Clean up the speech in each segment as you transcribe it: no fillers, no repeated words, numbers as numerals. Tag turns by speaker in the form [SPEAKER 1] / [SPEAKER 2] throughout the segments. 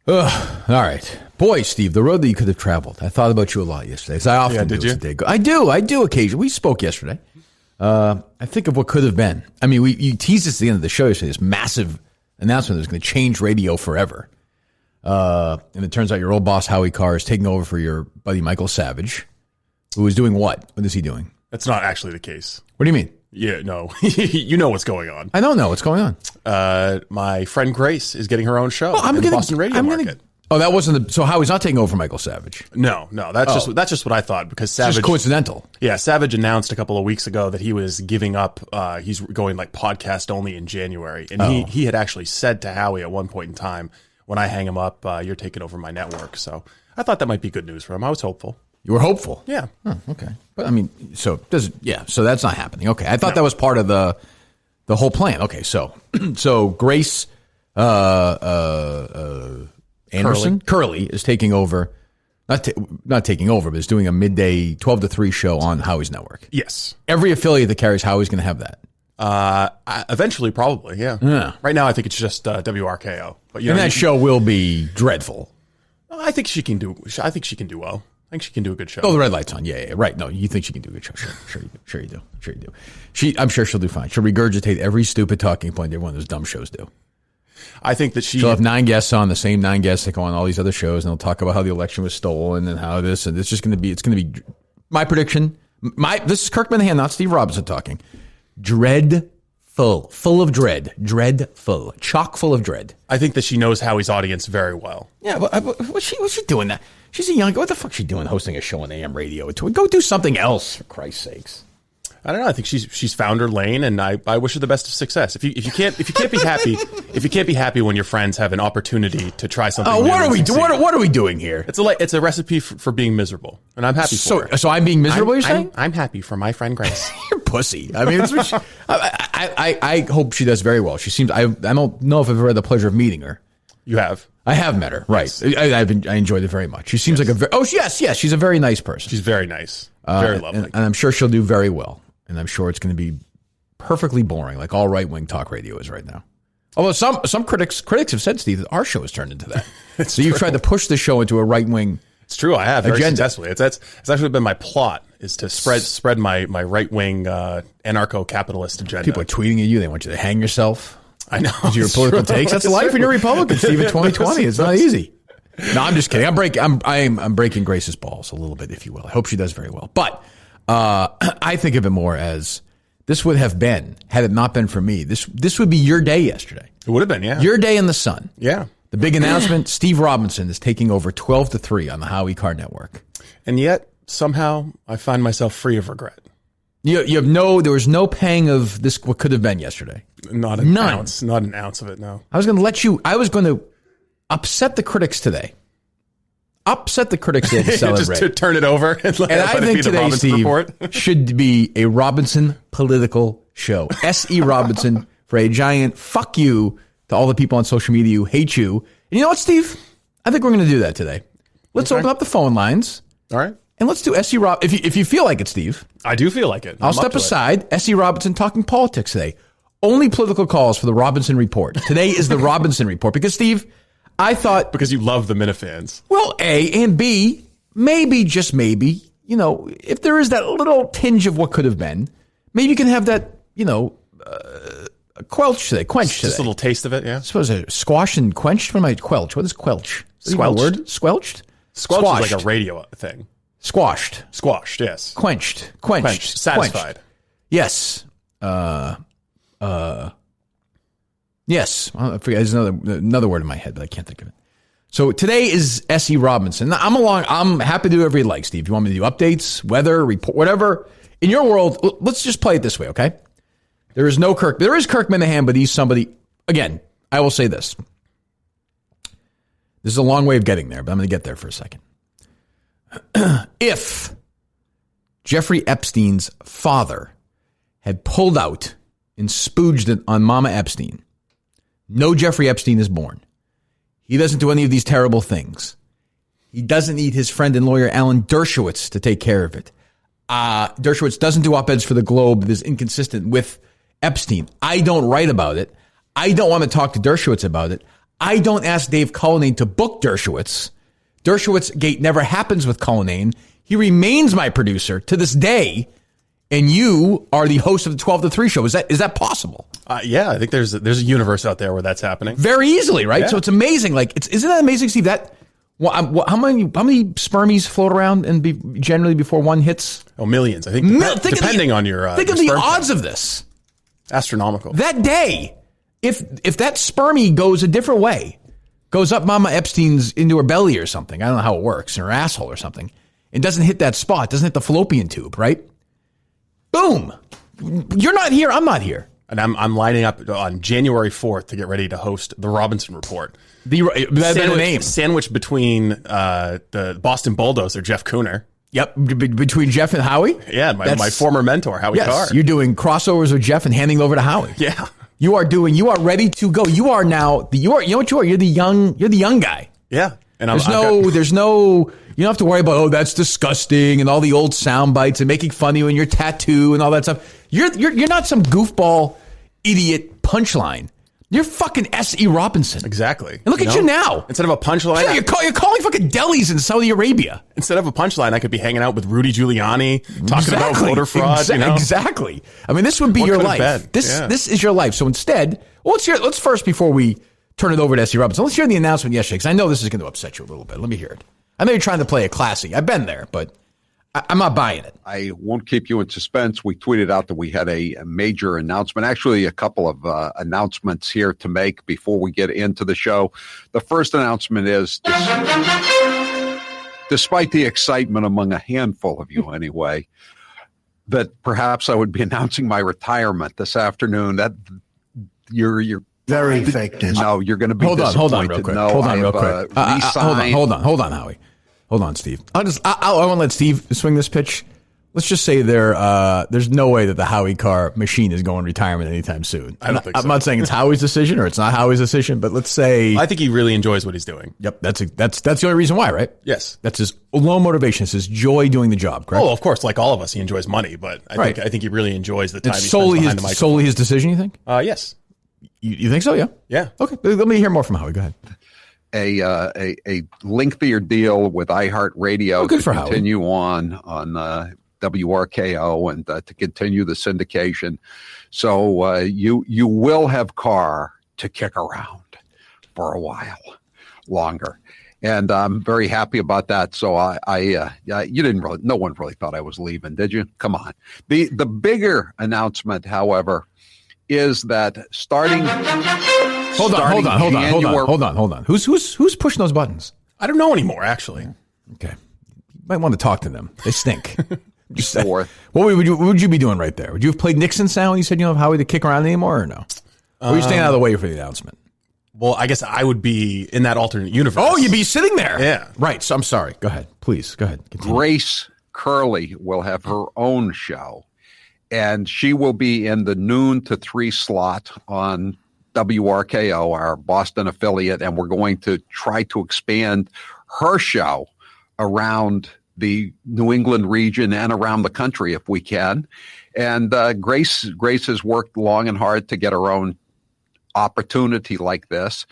[SPEAKER 1] All right. Boy, Steve, the road that you could have traveled. I thought about you a lot yesterday, as I often do. Did you? I do occasionally. We spoke yesterday. I think of what could have been. I mean, you teased us at the end of the show yesterday, this massive announcement that's going to change radio forever. And it turns out your old boss, Howie Carr, is taking over for your buddy Michael Savage, who is doing what? What is he doing?
[SPEAKER 2] That's not actually the case.
[SPEAKER 1] What do you mean?
[SPEAKER 2] Yeah, no. You know what's going on.
[SPEAKER 1] I don't know what's going on.
[SPEAKER 2] My friend Grace is getting her own show in the Boston radio market.
[SPEAKER 1] Oh, that wasn't so Howie's not taking over for Michael Savage.
[SPEAKER 2] No. That's just what I thought, because Savage.
[SPEAKER 1] It's just coincidental.
[SPEAKER 2] Yeah, Savage announced a couple of weeks ago that he was giving up. He's going like podcast only in January, and he had actually said to Howie at one point in time, "When I hang him up, you're taking over my network." So I thought that might be good news for him. I was hopeful.
[SPEAKER 1] You were hopeful?
[SPEAKER 2] Yeah.
[SPEAKER 1] Oh, okay. But I mean, so that's not happening. Okay. I thought that was part of the whole plan. Okay. So Grace, Anderson, Curley is taking over, not taking over, but is doing a midday 12 to 3 show on Howie's network.
[SPEAKER 2] Yes.
[SPEAKER 1] Every affiliate that carries Howie's going to have that.
[SPEAKER 2] Eventually, probably. Yeah. Right now, I think it's just WRKO. But
[SPEAKER 1] that show will be dreadful.
[SPEAKER 2] I think she can do well. I think she can do a good show.
[SPEAKER 1] Oh, the red light's on. Yeah, right. No, you think she can do a good show? Sure you do. I'm sure she'll do fine. She'll regurgitate every stupid talking point every one of those dumb shows do.
[SPEAKER 2] I think that she'll
[SPEAKER 1] have 9 guests on, the same 9 guests that go on all these other shows, and they'll talk about how the election was stolen and how this, and it's going to be my prediction. This is Kirk Minahan, not Steve Robinson talking. Full of dread, chock full of dread.
[SPEAKER 2] I think that she knows Howie's audience very well.
[SPEAKER 1] Yeah, but what's she doing that? She's a young guy. What the fuck's she doing hosting a show on AM radio? Go do something else, for Christ's sakes.
[SPEAKER 2] I don't know. I think she's found her lane, and I wish her the best of success. If you can't be happy when your friends have an opportunity to try something.
[SPEAKER 1] What are we doing here?
[SPEAKER 2] It's a recipe for being miserable, and I'm happy for her.
[SPEAKER 1] So I'm being miserable. You're saying?
[SPEAKER 2] I'm happy for my friend Grace.
[SPEAKER 1] You're pussy. I mean, I hope she does very well. She seems. I don't know if I've ever had the pleasure of meeting her.
[SPEAKER 2] You have.
[SPEAKER 1] I have met her. Right. Yes. I enjoyed it very much. She seems like yes. She's a very nice person.
[SPEAKER 2] She's very nice. Very lovely.
[SPEAKER 1] And I'm sure she'll do very well. And I'm sure it's going to be perfectly boring, like all right-wing talk radio is right now. Although some critics have said, Steve, that our show has turned into that. So you've tried to push the show into a right-wing.
[SPEAKER 2] It's true. I have very successfully. It's actually been my plot, is to spread my right-wing anarcho-capitalist agenda.
[SPEAKER 1] People are tweeting at you. They want you to hang yourself.
[SPEAKER 2] I know.
[SPEAKER 1] Because your political takes. That's life when you're Republican, Steve, in 2020. It's not easy. No, I'm just kidding. I'm breaking Grace's balls a little bit, if you will. I hope she does very well. But I think of it more as this would have been, had it not been for me, this would be your day yesterday.
[SPEAKER 2] It would have been, yeah.
[SPEAKER 1] Your day in the sun.
[SPEAKER 2] Yeah.
[SPEAKER 1] The big announcement, Steve Robinson is taking over 12 to 3 on the Howie Carr Network.
[SPEAKER 2] And yet, somehow, I find myself free of regret.
[SPEAKER 1] There was no pang of this, what could have been yesterday.
[SPEAKER 2] Not an ounce of it, no.
[SPEAKER 1] I was going to upset the critics today. Upset the critics to celebrate.
[SPEAKER 2] Just to turn it over. And
[SPEAKER 1] I think today, Steve, should be a Robinson political show. S.E. Robinson for a giant fuck you to all the people on social media who hate you. And you know what, Steve? I think we're going to do that today. Let's open up the phone lines.
[SPEAKER 2] All right.
[SPEAKER 1] And let's do S.E. Rob. If you feel like it, Steve.
[SPEAKER 2] I do feel like it.
[SPEAKER 1] I'll step aside. S.E. Robinson talking politics today. Only political calls for the Robinson Report. Today is the Robinson Report. Because, Steve, I thought...
[SPEAKER 2] Because you love the Minifans.
[SPEAKER 1] Well, A, and B, maybe, just maybe, if there is that little tinge of what could have been, maybe you can have that, quench today.
[SPEAKER 2] Just a little taste of it, yeah.
[SPEAKER 1] I suppose squash and quenched? What am I, quelch? What is quelch?
[SPEAKER 2] Squelched.
[SPEAKER 1] Word? Squelched?
[SPEAKER 2] Squelched is like a radio thing.
[SPEAKER 1] Squashed,
[SPEAKER 2] yes.
[SPEAKER 1] Quenched.
[SPEAKER 2] Satisfied.
[SPEAKER 1] Yes. Yes. I forget. There's another word in my head, but I can't think of it. So today is S.E. Robinson. Now, I'm happy to do whatever you like, Steve. If you want me to do updates, weather, report, whatever. In your world, let's just play it this way, okay? There is no Kirk. There is Kirk Minahan, but he's somebody. Again, I will say this. This is a long way of getting there, but I'm going to get there for a second. If Jeffrey Epstein's father had pulled out and spooged it on Mama Epstein, no Jeffrey Epstein is born. He doesn't do any of these terrible things. He doesn't need his friend and lawyer Alan Dershowitz to take care of it. Dershowitz doesn't do op-eds for the Globe that is inconsistent with Epstein. I don't write about it. I don't want to talk to Dershowitz about it. I don't ask Dave Cullinane to book Dershowitz. Dershowitz Gate never happens with Cullinane. He remains my producer to this day. And you are the host of the 12 to 3 show. Is that possible?
[SPEAKER 2] Yeah, I think there's a universe out there where that's happening.
[SPEAKER 1] Very easily, right?
[SPEAKER 2] Yeah.
[SPEAKER 1] So it's amazing. Like, isn't that amazing, Steve? How many spermies float around and generally before one hits?
[SPEAKER 2] Oh, millions. I think depending on your
[SPEAKER 1] think
[SPEAKER 2] your
[SPEAKER 1] of the
[SPEAKER 2] sperm
[SPEAKER 1] odds
[SPEAKER 2] count.
[SPEAKER 1] of this.
[SPEAKER 2] Astronomical.
[SPEAKER 1] That day, if that spermie goes a different way, goes up Mama Epstein's into her belly or something. I don't know how it works, in her asshole or something. It doesn't hit that spot. Doesn't hit the fallopian tube, right? Boom. You're not here. I'm not here.
[SPEAKER 2] And I'm lining up on January 4th to get ready to host the Robinson Report.
[SPEAKER 1] The name.
[SPEAKER 2] Sandwich between the Boston Bulldozer, Jeff Cooner.
[SPEAKER 1] Yep. Between Jeff and Howie?
[SPEAKER 2] Yeah, my former mentor, Howie Carr.
[SPEAKER 1] You're doing crossovers with Jeff and handing over to Howie.
[SPEAKER 2] Yeah.
[SPEAKER 1] You are ready to go. You are now you know what you are? You're the young guy.
[SPEAKER 2] Yeah. And
[SPEAKER 1] there's no you don't have to worry about, oh, that's disgusting and all the old sound bites and making fun of you and your tattoo and all that stuff. You're not some goofball idiot punchline. You're fucking S.E. Robinson.
[SPEAKER 2] Exactly.
[SPEAKER 1] And look at you now.
[SPEAKER 2] Instead of a punchline.
[SPEAKER 1] Yeah, you're calling fucking delis in Saudi Arabia.
[SPEAKER 2] Instead of a punchline, I could be hanging out with Rudy Giuliani, talking about voter fraud.
[SPEAKER 1] Exactly. I mean, this would be your life. This is your life. So instead, let's first, before we turn it over to S.E. Robinson, let's hear the announcement yesterday, because I know this is going to upset you a little bit. Let me hear it. I know you're trying to play it classy. I've been there, but I'm not buying it.
[SPEAKER 3] I won't keep you in suspense. We tweeted out that we had a major announcement, actually a couple of announcements here to make before we get into the show. The first announcement is, despite the excitement among a handful of you anyway, that perhaps I would be announcing my retirement this afternoon. That you're
[SPEAKER 4] very fake news.
[SPEAKER 3] No, you're going to be disappointed.
[SPEAKER 1] Hold on real quick.
[SPEAKER 3] No,
[SPEAKER 1] hold on real quick. Hold on, Howie. Hold on, Steve. I want to let Steve swing this pitch. Let's just say there's no way that the Howie Carr machine is going retirement anytime soon.
[SPEAKER 2] I don't think so.
[SPEAKER 1] I'm not saying it's Howie's decision or it's not Howie's decision, but let's say
[SPEAKER 2] I think he really enjoys what he's doing.
[SPEAKER 1] Yep, that's the only reason why, right?
[SPEAKER 2] Yes,
[SPEAKER 1] that's his low motivation. It's his joy doing the job. Correct?
[SPEAKER 2] Oh, of course, like all of us, he enjoys money, but I think he really enjoys the time.
[SPEAKER 1] It's
[SPEAKER 2] he spends behind the microphone.
[SPEAKER 1] Solely his decision. You think?
[SPEAKER 2] Yes.
[SPEAKER 1] You think so? Yeah.
[SPEAKER 2] Yeah.
[SPEAKER 1] Okay. Let me hear more from Howie. Go ahead.
[SPEAKER 3] A lengthier deal with iHeartRadio to continue on WRKO and to continue the syndication. So you will have Carr to kick around for a while longer. And I'm very happy about that. So no one really thought I was leaving, did you? Come on. The bigger announcement, however, is that starting.
[SPEAKER 1] Hold on. Who's pushing those buttons?
[SPEAKER 2] I don't know anymore, actually.
[SPEAKER 1] Okay. You might want to talk to them. They stink.
[SPEAKER 3] What
[SPEAKER 1] would you be doing right there? Would you have played Nixon sound when you said you don't have Howie to kick around anymore or no? Or are you staying out of the way for the announcement?
[SPEAKER 2] Well, I guess I would be in that alternate universe.
[SPEAKER 1] Oh, you'd be sitting there.
[SPEAKER 2] Yeah.
[SPEAKER 1] Right. So I'm sorry. Go ahead. Please, go ahead. Continue.
[SPEAKER 3] Grace Curley will have her own show, and she will be in the noon to 3 slot on WRKO, our Boston affiliate, and we're going to try to expand her show around the New England region and around the country if we can. And Grace has worked long and hard to get her own opportunity like this.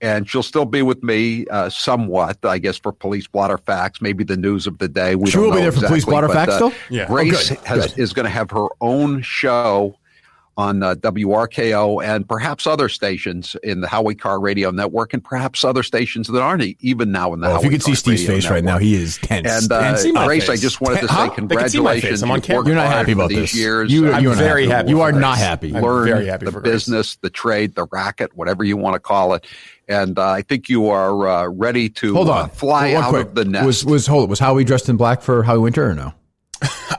[SPEAKER 3] And she'll still be with me somewhat, I guess, for Police Blotter Facts, maybe the news of the day.
[SPEAKER 1] She will be there for Police Blotter Facts still?
[SPEAKER 3] Yeah. Grace is going to have her own show on WRKO and perhaps other stations in the Howie Carr Radio Network and perhaps other stations that aren't even now in the Howie Carr Radio Network.
[SPEAKER 1] If you could see Steve's face right now, he is tense.
[SPEAKER 3] And Grace, I just wanted to say congratulations.
[SPEAKER 2] I'm on camera.
[SPEAKER 1] You're not happy about this.
[SPEAKER 3] Years.
[SPEAKER 1] You're
[SPEAKER 2] very happy.
[SPEAKER 1] You are not happy.
[SPEAKER 3] Learn
[SPEAKER 2] very happy
[SPEAKER 3] the
[SPEAKER 2] for
[SPEAKER 3] business, the trade, the racket, whatever you want to call it. And I think you are ready to fly out of the nest.
[SPEAKER 1] Was Howie dressed in black for Howie Winter or no?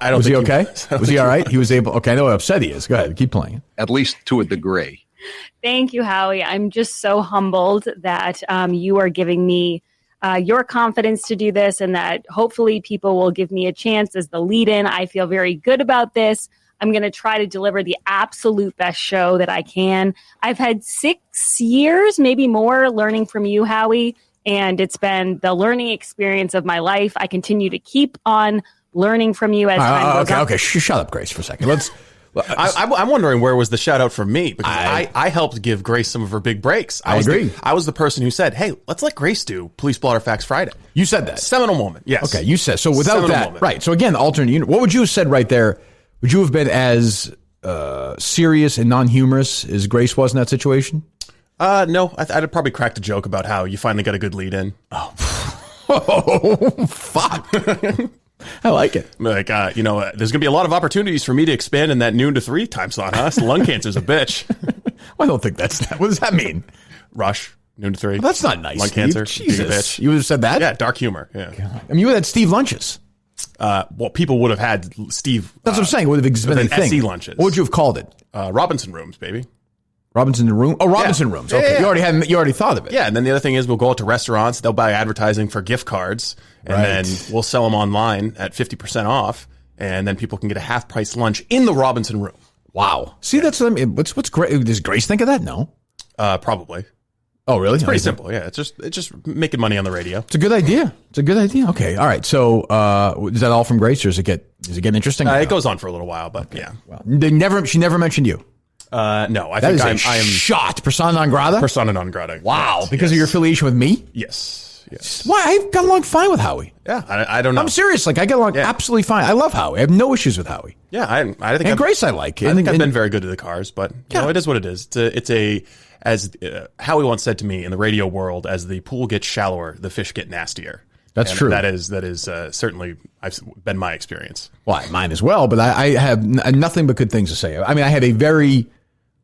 [SPEAKER 2] I don't.
[SPEAKER 1] Was he okay? Was he all right? He was able. Okay, I know how upset he is. Go ahead, keep playing.
[SPEAKER 3] At least to a degree.
[SPEAKER 5] Thank you, Howie. I'm just so humbled that you are giving me your confidence to do this, and that hopefully people will give me a chance as the lead-in. I feel very good about this. I'm going to try to deliver the absolute best show that I can. I've had 6 years, maybe more, learning from you, Howie, and it's been the learning experience of my life. I continue to keep on learning from you as time goes on.
[SPEAKER 1] Okay. Shut up, Grace, for a second.
[SPEAKER 2] I'm wondering where was the shout out from me, because I helped give Grace some of her big breaks.
[SPEAKER 1] I agree.
[SPEAKER 2] I was the person who said, hey, let's let Grace do Police Blotter Facts Friday.
[SPEAKER 1] You said that.
[SPEAKER 2] Seminal moment. Yes.
[SPEAKER 1] Okay, you said. So without
[SPEAKER 2] Seminal
[SPEAKER 1] that,
[SPEAKER 2] moment.
[SPEAKER 1] right. So again, the alternate unit. What would you have said right there? Would you have been as serious and non-humorous as Grace was in that situation?
[SPEAKER 2] No, I'd have probably cracked a joke about how you finally got a good lead in.
[SPEAKER 1] Oh, fuck. I like it.
[SPEAKER 2] Like, there's going to be a lot of opportunities for me to expand in that noon to 3 time slot, huh? Lung cancer's a bitch.
[SPEAKER 1] I don't think that's that. What does that mean?
[SPEAKER 2] Rush, noon to 3.
[SPEAKER 1] Well, that's not nice.
[SPEAKER 2] Lung cancer,
[SPEAKER 1] Jesus.
[SPEAKER 2] bitch.
[SPEAKER 1] You would have said that?
[SPEAKER 2] Yeah, dark humor. Yeah.
[SPEAKER 1] God. I mean, you would have had Steve lunches.
[SPEAKER 2] Well, people would have had Steve.
[SPEAKER 1] That's what I'm saying. It would have been a thing.
[SPEAKER 2] SE lunches.
[SPEAKER 1] What would you have called it?
[SPEAKER 2] Robinson rooms, baby.
[SPEAKER 1] Robinson room? Oh, Robinson rooms. Okay.
[SPEAKER 2] Yeah.
[SPEAKER 1] You already thought of it.
[SPEAKER 2] Yeah, and then the other thing is we'll go out to restaurants. They'll buy advertising for gift cards, and then we'll sell them online at 50% off, and then people can get a half-price lunch in the Robinson room.
[SPEAKER 1] Wow. See, that's what I mean. What's great? Does Grace think of that? No.
[SPEAKER 2] Probably.
[SPEAKER 1] Oh, really?
[SPEAKER 2] It's pretty simple. Yeah, it's just making money on the radio.
[SPEAKER 1] It's a good idea. Okay. All right. So, is that all from Grace, or does it get interesting?
[SPEAKER 2] It goes on for a little while, but yeah.
[SPEAKER 1] Well, she never mentioned you.
[SPEAKER 2] No, I think I am
[SPEAKER 1] shot. Persona non grata?
[SPEAKER 2] Persona non grata.
[SPEAKER 1] Wow. Because of your affiliation with me?
[SPEAKER 2] Yes.
[SPEAKER 1] Why? I've got along fine with Howie.
[SPEAKER 2] Yeah, I don't know.
[SPEAKER 1] I'm serious. Like, I get along absolutely fine. I love Howie. I have no issues with Howie.
[SPEAKER 2] Yeah, I think.
[SPEAKER 1] And Grace, I like.
[SPEAKER 2] I think I've been very good to the cars, but it is what it is. As Howie once said to me, in the radio world, as the pool gets shallower, the fish get nastier.
[SPEAKER 1] That's true.
[SPEAKER 2] That is certainly been my experience.
[SPEAKER 1] Well, mine as well, but I have nothing but good things to say. I mean, I had a very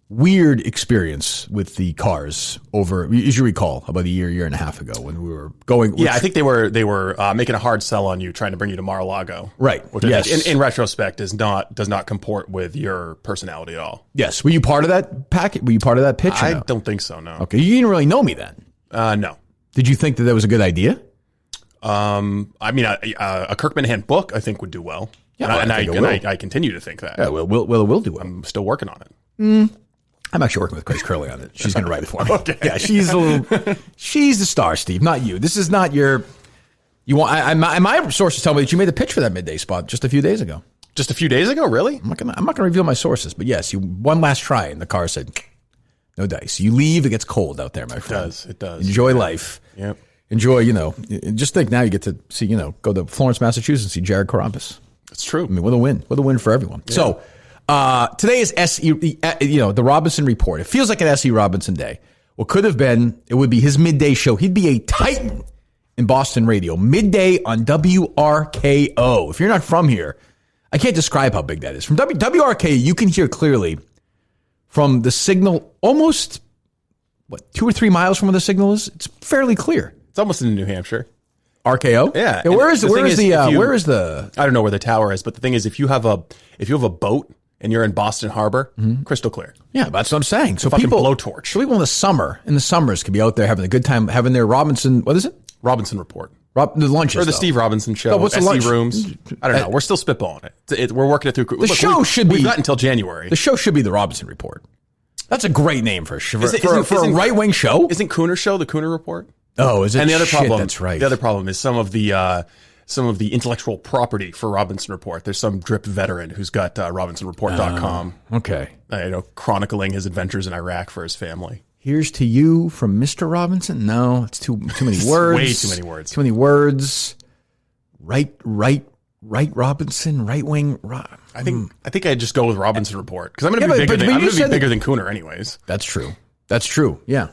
[SPEAKER 1] weird experience with the cars over, as you recall, about a year and a half ago when we were going.
[SPEAKER 2] Yeah, I think they were making a hard sell on you, trying to bring you to Mar-a-Lago.
[SPEAKER 1] Right.
[SPEAKER 2] Which in retrospect does not comport with your personality at all.
[SPEAKER 1] Yes. Were you part of that packet? Were you part of that pitch?
[SPEAKER 2] I don't think so. No.
[SPEAKER 1] Okay. You didn't really know me then.
[SPEAKER 2] No.
[SPEAKER 1] Did you think that was a good idea?
[SPEAKER 2] I mean, a Kirk Minahan book I think would do well.
[SPEAKER 1] Yeah,
[SPEAKER 2] I continue to think that.
[SPEAKER 1] Yeah, we'll do well.
[SPEAKER 2] I'm still working on it.
[SPEAKER 1] I'm actually working with Grace Curley on it. She's going to write it for me. Okay. Yeah, she's the star, Steve, not you. This is not your. You want? My sources tell me that you made the pitch for that midday spot just a few days ago.
[SPEAKER 2] Just a few days ago, really?
[SPEAKER 1] I'm not going to reveal my sources, but yes, you one last try, and the car said, "No dice." You leave; it gets cold out there, my friend.
[SPEAKER 2] It does.
[SPEAKER 1] Enjoy life.
[SPEAKER 2] Yep.
[SPEAKER 1] Enjoy. Just think now you get to see. Go to Florence, Massachusetts, and see Jared Carampis.
[SPEAKER 2] It's true.
[SPEAKER 1] I mean, what a win! What a win for everyone. Yeah. So. Today is SE, the Robinson Report. It feels like an SE Robinson day. What could have been, it would be his midday show. He'd be a titan in Boston radio, midday on WRKO. If you're not from here, I can't describe how big that is. From WRKO, you can hear clearly from the signal almost, 2 or 3 miles from where the signal is? It's fairly clear.
[SPEAKER 2] It's almost in New Hampshire.
[SPEAKER 1] RKO?
[SPEAKER 2] Yeah.
[SPEAKER 1] Where is the?
[SPEAKER 2] I don't know where the tower is, but the thing is, if you have a boat and you're in Boston Harbor, crystal clear.
[SPEAKER 1] Yeah, that's what I'm saying. So
[SPEAKER 2] people blowtorch.
[SPEAKER 1] So people in the summers could be out there having a good time, having their Robinson. What is it?
[SPEAKER 2] Robinson Report.
[SPEAKER 1] The lunches
[SPEAKER 2] or the Steve Robinson show.
[SPEAKER 1] What's the
[SPEAKER 2] SE
[SPEAKER 1] lunch?
[SPEAKER 2] Rooms. I don't know. We're still spitballing it. We're working it through. We've got until January.
[SPEAKER 1] The show should be the Robinson Report. That's a great name for a right wing show.
[SPEAKER 2] Isn't Cooner Show the Cooner Report?
[SPEAKER 1] Oh, is it?
[SPEAKER 2] And the other problem.
[SPEAKER 1] That's right.
[SPEAKER 2] The other problem is some of the intellectual property for Robinson Report. There's some drip veteran who's got RobinsonReport.com.
[SPEAKER 1] Okay.
[SPEAKER 2] Chronicling his adventures in Iraq for his family.
[SPEAKER 1] Here's to you from Mr. Robinson. No, it's too many words.
[SPEAKER 2] Way too many words.
[SPEAKER 1] Too many words. Right Robinson, right wing.
[SPEAKER 2] I think I'd just go with Robinson Report because I'm going to be bigger than Cooner anyways.
[SPEAKER 1] That's true. Yeah.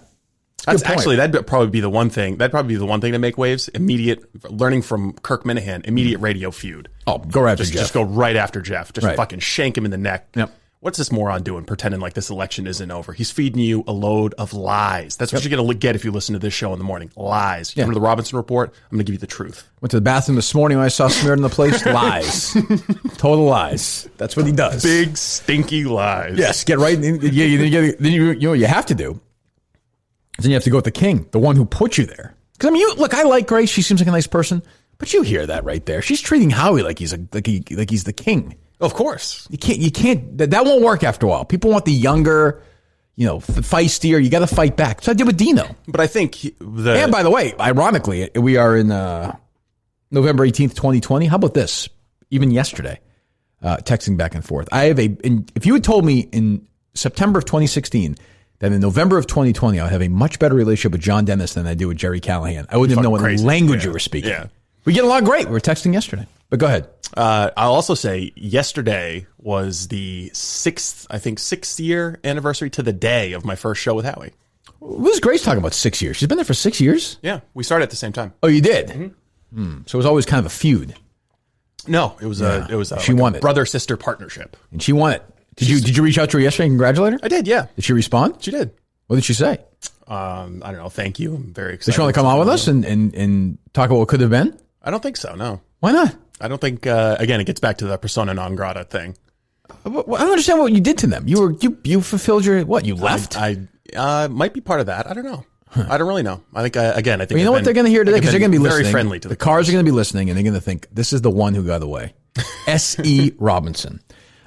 [SPEAKER 2] That'd probably be the one thing. That'd probably be the one thing to make waves. Immediate learning from Kirk Minahan. Immediate radio feud.
[SPEAKER 1] Oh, go right after Jeff.
[SPEAKER 2] Just go right after Jeff. Just fucking shank him in the neck.
[SPEAKER 1] Yep.
[SPEAKER 2] What's this moron doing? Pretending like this election isn't over. He's feeding you a load of lies. That's what you're going to get if you listen to this show in the morning. Lies. You come to the Robinson Report. I'm going to give you the truth.
[SPEAKER 1] Went to the bathroom this morning when I saw smeared in the place. Lies. Total lies. That's what he does.
[SPEAKER 2] Big stinky lies.
[SPEAKER 1] Yes. Get right. Then you know what you have to do. Then you have to go with the king, the one who put you there. Because I mean, I like Grace. She seems like a nice person, but you hear that right there. She's treating Howie like he's the king.
[SPEAKER 2] Of course,
[SPEAKER 1] you can't. That won't work after a while. People want the younger, feistier. You got to fight back. So I did with Dino.
[SPEAKER 2] But I think
[SPEAKER 1] and by the way, ironically, we are in November 18th, 2020. How about this? Even yesterday, texting back and forth. If you had told me in September of 2016 that in November of 2020 I would have a much better relationship with John Dennis than I do with Jerry Callahan, I wouldn't even know what language you were speaking.
[SPEAKER 2] Yeah.
[SPEAKER 1] We get along great. We were texting yesterday. But go ahead.
[SPEAKER 2] I'll also say yesterday was the sixth year anniversary to the day of my first show with Howie.
[SPEAKER 1] What is Grace talking about 6 years? She's been there for 6 years?
[SPEAKER 2] Yeah. We started at the same time.
[SPEAKER 1] Oh, you did? Mm-hmm. So it was always kind of a feud.
[SPEAKER 2] No, it was
[SPEAKER 1] she won it.
[SPEAKER 2] Brother-sister partnership.
[SPEAKER 1] And she won it. Did you reach out to her yesterday and congratulate her?
[SPEAKER 2] I did, yeah.
[SPEAKER 1] Did she respond?
[SPEAKER 2] She did.
[SPEAKER 1] What did she say?
[SPEAKER 2] I don't know. Thank you. I'm very excited.
[SPEAKER 1] Did she want to come on with us and talk about what could have been?
[SPEAKER 2] I don't think so, no.
[SPEAKER 1] Why not?
[SPEAKER 2] I don't think, again, it gets back to the persona non grata thing.
[SPEAKER 1] I don't understand what you did to them. You fulfilled your, what, you left?
[SPEAKER 2] I might be part of that. I don't know. I don't really know. I think, again, I think.
[SPEAKER 1] Well, you know what they're going to hear today? Because they're going to be listening.
[SPEAKER 2] Very friendly to
[SPEAKER 1] the cars are going to be listening, and they're going to think, this is the one who got away. S.E. Robinson.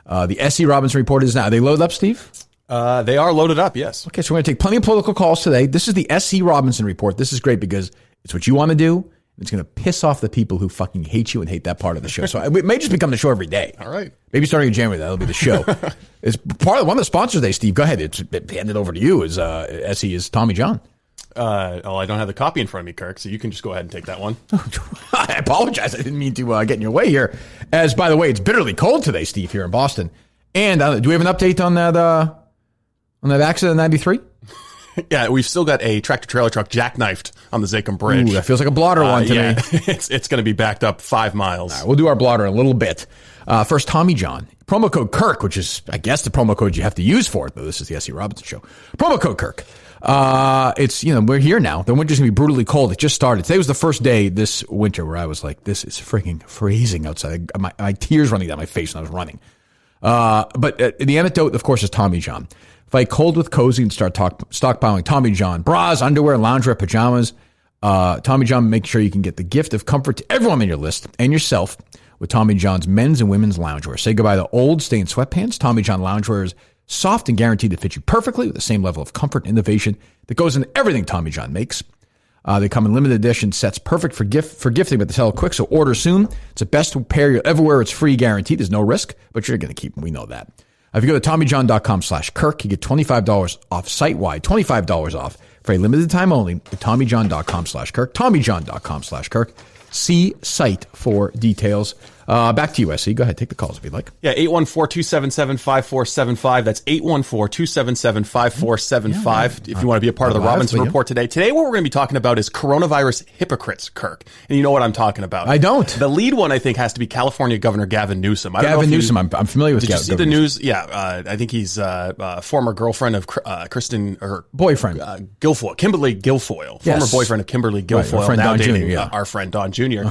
[SPEAKER 1] The S.E. Robinson report is now. Are they loaded up, Steve?
[SPEAKER 2] They are loaded up, yes.
[SPEAKER 1] Okay, so we're going to take plenty of political calls today. This is the S.E. Robinson report. This is great because it's what you want to do. It's going to piss off the people who fucking hate you and hate that part of the show. So it may just become the show every day.
[SPEAKER 2] All right.
[SPEAKER 1] Maybe starting in January, that'll be the show. It's part of one of the sponsors today, Steve. Go ahead. It's handed over to you as SE is Tommy John.
[SPEAKER 2] I don't have the copy in front of me, Kirk, so you can just go ahead and take that one.
[SPEAKER 1] I apologize. I didn't mean to get in your way here. As, by the way, it's bitterly cold today, Steve, here in Boston. And do we have an update on that accident in 93?
[SPEAKER 2] Yeah, we've still got a tractor-trailer truck jackknifed on the Zachem Bridge.
[SPEAKER 1] Ooh, that feels like a blotter one to me.
[SPEAKER 2] It's going to be backed up 5 miles.
[SPEAKER 1] All right, we'll do our blotter in a little bit. First, Tommy John. Promo code Kirk, which is, I guess, the promo code you have to use for it, though this is the S.E. Robinson show. Promo code Kirk. It's, we're here now. The winter's going to be brutally cold. It just started. Today was the first day this winter where I was like, this is freaking freezing outside. My tears running down my face when I was running. But the anecdote, of course, is Tommy John. Fight cold with cozy and start stockpiling Tommy John bras, underwear, loungewear, pajamas. Tommy John, make sure you can get the gift of comfort to everyone on your list and yourself with Tommy John's men's and women's loungewear. Say goodbye to old, stay in sweatpants. Tommy John loungewear is soft and guaranteed to fit you perfectly with the same level of comfort and innovation that goes into everything Tommy John makes. They come in limited edition sets, perfect for gifting, but they sell quick, so order soon. It's the best pair you'll ever wear. It's free, guaranteed. There's no risk, but you're going to keep them. We know that. If you go to TommyJohn.com/Kirk, you get $25 off site-wide, $25 off for a limited time only at TommyJohn.com/Kirk, TommyJohn.com/Kirk. See site for details. Back to you, SE. Go ahead. Take the calls if you'd like.
[SPEAKER 2] Yeah, 814-277-5475. That's 814-277-5475 if you want to be a part of the Robinson Report today. Today, what we're going to be talking about is coronavirus hypocrites, Kirk. And you know what I'm talking about.
[SPEAKER 1] I don't.
[SPEAKER 2] The lead one, I think, has to be California Governor Gavin Newsom.
[SPEAKER 1] Gavin Newsom. I'm familiar with
[SPEAKER 2] Did
[SPEAKER 1] Gavin.
[SPEAKER 2] Did you see the news? Yeah, I think he's former girlfriend of Kristen, or
[SPEAKER 1] boyfriend.
[SPEAKER 2] Kimberly Guilfoyle.
[SPEAKER 1] Yes.
[SPEAKER 2] Former boyfriend of Kimberly Guilfoyle.
[SPEAKER 1] Right, our friend
[SPEAKER 2] now
[SPEAKER 1] Don
[SPEAKER 2] dating
[SPEAKER 1] Jr.,
[SPEAKER 2] our friend Don Jr.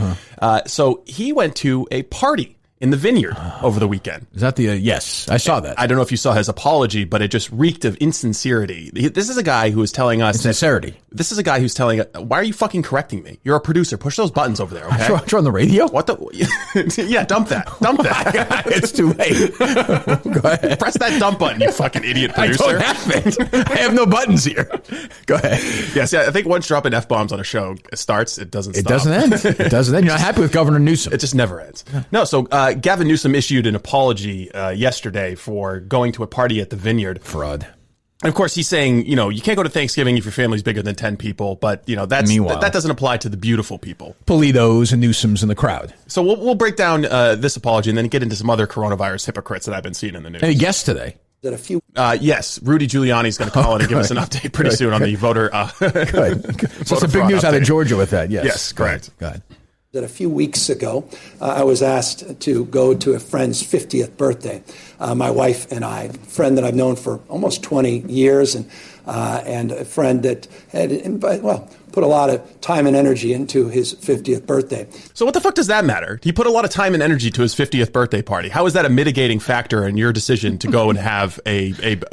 [SPEAKER 2] So he went to a party in the Vineyard over the weekend.
[SPEAKER 1] Is that the, yes, I saw that.
[SPEAKER 2] I don't know if you saw his apology, but it just reeked of insincerity. This is a guy who is telling us
[SPEAKER 1] sincerity.
[SPEAKER 2] This is a guy who's telling us, why are you fucking correcting me? You're a producer. Push those buttons over there, okay?
[SPEAKER 1] You're on the radio?
[SPEAKER 2] What the? Yeah, dump that. Dump that.
[SPEAKER 1] It's too late. Go ahead.
[SPEAKER 2] Press that dump button, you fucking idiot producer.
[SPEAKER 1] I don't have it. I have no buttons here. Go ahead.
[SPEAKER 2] Yes, I think once dropping F-bombs on a show starts, it doesn't stop.
[SPEAKER 1] It doesn't end. It doesn't end. You're not happy with Governor Newsom.
[SPEAKER 2] It just never ends. No, so Gavin Newsom issued an apology yesterday for going to a party at the Vineyard.
[SPEAKER 1] Fraud.
[SPEAKER 2] And of course, he's saying, you can't go to Thanksgiving if your family's bigger than 10 people, but that doesn't apply to the beautiful people.
[SPEAKER 1] Politos and Newsoms in the crowd.
[SPEAKER 2] So we'll break down this apology and then get into some other coronavirus hypocrites that I've been seeing in the news.
[SPEAKER 1] Any guests today?
[SPEAKER 2] Yes, Rudy Giuliani's going to call in and give us an update pretty soon on the voter.
[SPEAKER 1] Good. So some big news update out of Georgia with that. Yes,
[SPEAKER 2] correct.
[SPEAKER 1] Go ahead.
[SPEAKER 4] That a few weeks ago, I was asked to go to a friend's 50th birthday. My wife and I, a friend that I've known for almost 20 years, and a friend that had, put a lot of time and energy into his 50th birthday.
[SPEAKER 2] So what the fuck does that matter? He put a lot of time and energy to his 50th birthday party. How is that a mitigating factor in your decision to go and have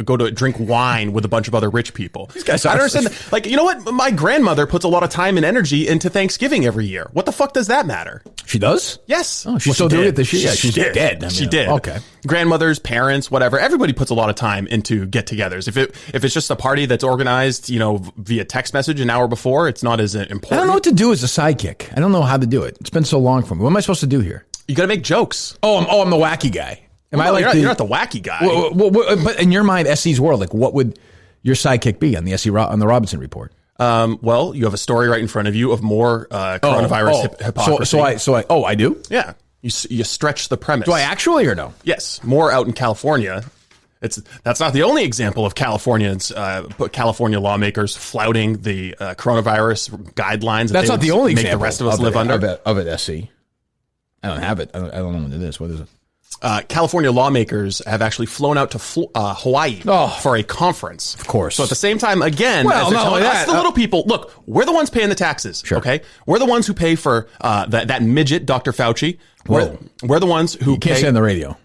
[SPEAKER 2] go to drink wine with a bunch of other rich people?
[SPEAKER 1] These guys
[SPEAKER 2] I don't understand. Like, you know what? My grandmother puts a lot of time and energy into Thanksgiving every year. What the fuck does that matter?
[SPEAKER 1] She does?
[SPEAKER 2] Yes.
[SPEAKER 1] Oh, she's still doing it this year? Yeah, she's dead.
[SPEAKER 2] She did.
[SPEAKER 1] Okay.
[SPEAKER 2] Grandmothers, parents, whatever. Everybody puts a lot of time into get-togethers. If it's just a party that's organized, via text message an hour before, it's not as important.
[SPEAKER 1] I don't know what to do as a sidekick. I don't know how to do it. It's been so long for me. What am I supposed to do here?
[SPEAKER 2] You got to make jokes.
[SPEAKER 1] I'm the wacky guy.
[SPEAKER 2] You're not the wacky guy.
[SPEAKER 1] But in your mind, SC's world, like what would your sidekick be on the Robinson Report?
[SPEAKER 2] Well, you have a story right in front of you of more coronavirus hypocrisy.
[SPEAKER 1] I do?
[SPEAKER 2] Yeah. You stretch the premise.
[SPEAKER 1] Do I actually or no?
[SPEAKER 2] Yes. More out in California. That's not the only example of California lawmakers flouting the coronavirus guidelines.
[SPEAKER 1] That's not the only example.
[SPEAKER 2] The rest of us live under.
[SPEAKER 1] Of it, SC. I don't have it. I don't know what it is. What is it?
[SPEAKER 2] California lawmakers have actually flown out to Hawaii for a conference.
[SPEAKER 1] Of course.
[SPEAKER 2] So at the same time, again, as they're telling us, the little people, look, we're the ones paying the taxes.
[SPEAKER 1] Sure.
[SPEAKER 2] Okay, we're the ones who pay for that midget, Dr. Fauci. We're the ones who
[SPEAKER 1] can't say on the radio.